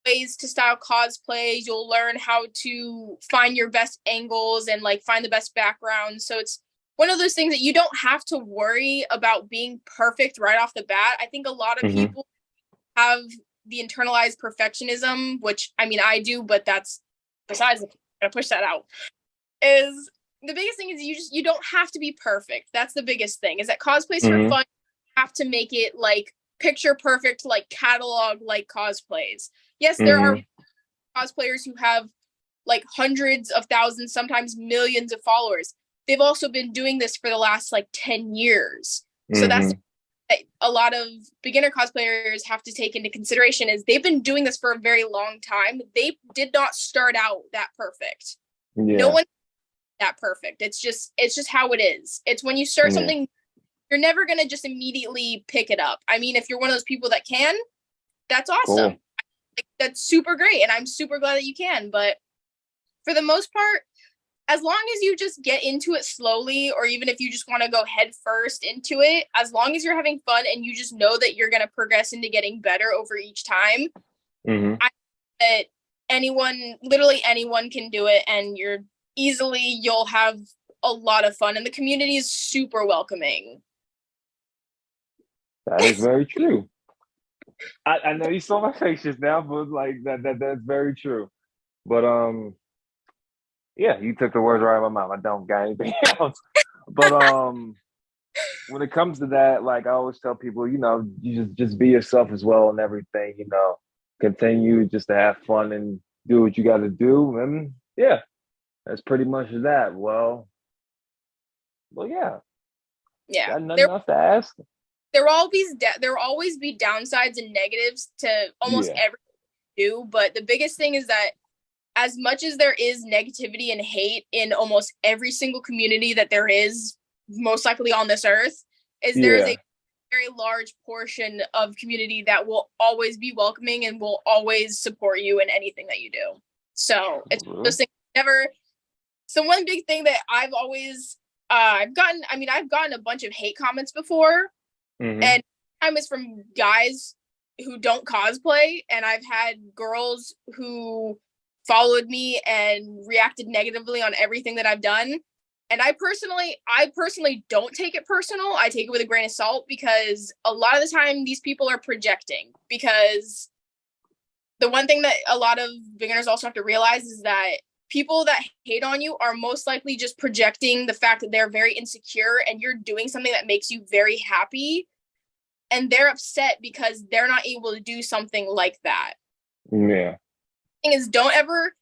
ways to style cosplays. You'll learn how to find your best angles and like find the best background. So it's one of those things that you don't have to worry about being perfect right off the bat. I think a lot of people have the internalized perfectionism, which I mean I do, but that's besides the point. I'm gonna push that out. Is the biggest thing is you don't have to be perfect. That's the biggest thing. Is that cosplays for fun, you have to make it like picture perfect, like catalog like cosplays. Yes, there are cosplayers who have like hundreds of thousands, sometimes millions of followers. They've also been doing this for the last like 10 years. So that's a lot of beginner cosplayers have to take into consideration is they've been doing this for a very long time. They did not start out that perfect. No one that perfect. It's just how it is. It's when you start something you're never going to just immediately pick it up. I mean, if you're one of those people that can, that's awesome. Cool. Like, that's super great. And I'm super glad that you can. But for the most part, as long as you just get into it slowly, or even if you just want to go head first into it, as long as you're having fun and you just know that you're going to progress into getting better over each time, I think that literally anyone can do it, and you'll have a lot of fun, and the community is super welcoming. That is very true. I know you saw my face just now, but like that's very true. But yeah, you took the words right out of my mouth. I don't got anything else. But when it comes to that, like I always tell people, you know, you just be yourself as well and everything, you know, continue just to have fun and do what you got to do. And yeah, that's pretty much that. Well, yeah. Yeah. Got nothing else to ask. There will always be downsides and negatives to almost everything you do. But the biggest thing is that as much as there is negativity and hate in almost every single community that there is most likely on this earth, there is a very large portion of community that will always be welcoming and will always support you in anything that you do. So it's those things never. So one big thing that I've always I've gotten a bunch of hate comments before, and time is from guys who don't cosplay, and I've had girls who followed me and reacted negatively on everything that I've done. And I personally don't take it personal. I take it with a grain of salt, because a lot of the time these people are projecting. Because the one thing that a lot of beginners also have to realize is that people that hate on you are most likely just projecting the fact that they're very insecure and you're doing something that makes you very happy. And they're upset because they're not able to do something like that. Yeah. Thing is, don't ever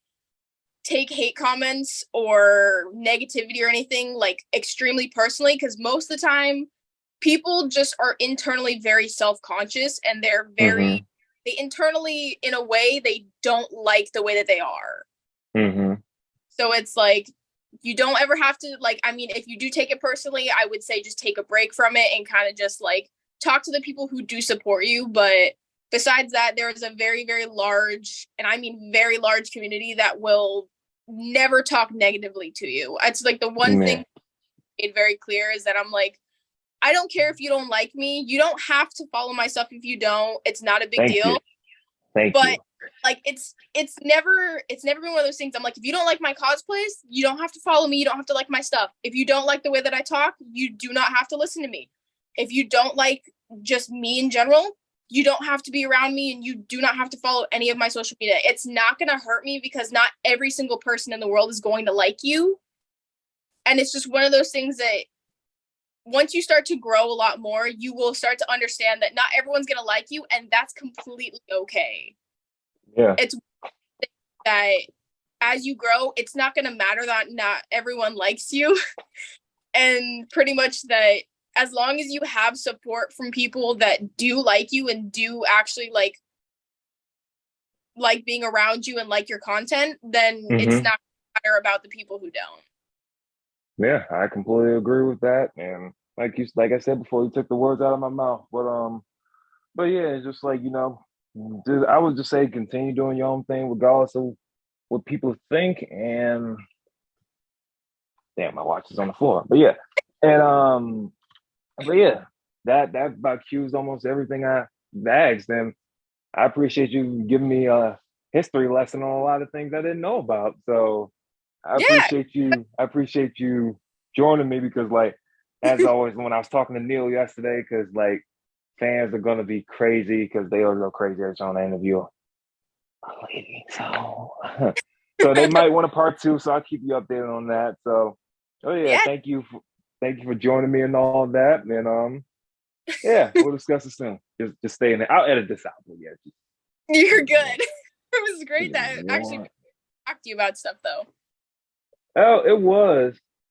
take hate comments or negativity or anything like extremely personally, because most of the time people just are internally very self-conscious, and they're very they internally, in a way, they don't like the way that they are. So it's like, you don't ever have to, like, I mean, if you do take it personally, I would say just take a break from it and kind of just like talk to the people who do support you. But besides that, there is a very, very large, and I mean very large, community that will never talk negatively to you. It's like the one thing made very clear is that I'm like, I don't care if you don't like me. You don't have to follow my stuff if you don't. It's not a big deal. Thank you. Like it's never been one of those things. I'm like, if you don't like my cosplays, you don't have to follow me. You don't have to like my stuff. If you don't like the way that I talk, you do not have to listen to me. If you don't like just me in general, you don't have to be around me, and you do not have to follow any of my social media. It's not going to hurt me, because not every single person in the world is going to like you. And it's just one of those things that once you start to grow a lot more, you will start to understand that not everyone's going to like you, and that's completely okay. Yeah. It's that as you grow, it's not going to matter that not everyone likes you. And pretty much that as long as you have support from people that do like you and do actually like being around you and like your content, then it's not matter about the people who don't. Yeah, I completely agree with that. And like I said before, you took the words out of my mouth. But yeah, just like, you know, I would just say continue doing your own thing regardless of what people think. And damn, my watch is on the floor. But yeah. And but yeah, that about cues almost everything I asked. And I appreciate you giving me a history lesson on a lot of things I didn't know about. So I appreciate you joining me, because like, as always, when I was talking to Neil yesterday, because like fans are gonna be crazy, because they always go crazy every time I interview a lady. So they might want a part 2. So I'll keep you updated on that. So thank you for joining me and all that. And yeah, we'll discuss it soon. Just stay in there. I'll edit this out. But yeah, you're good. It was great that I actually talked to you about stuff though. Oh, it was.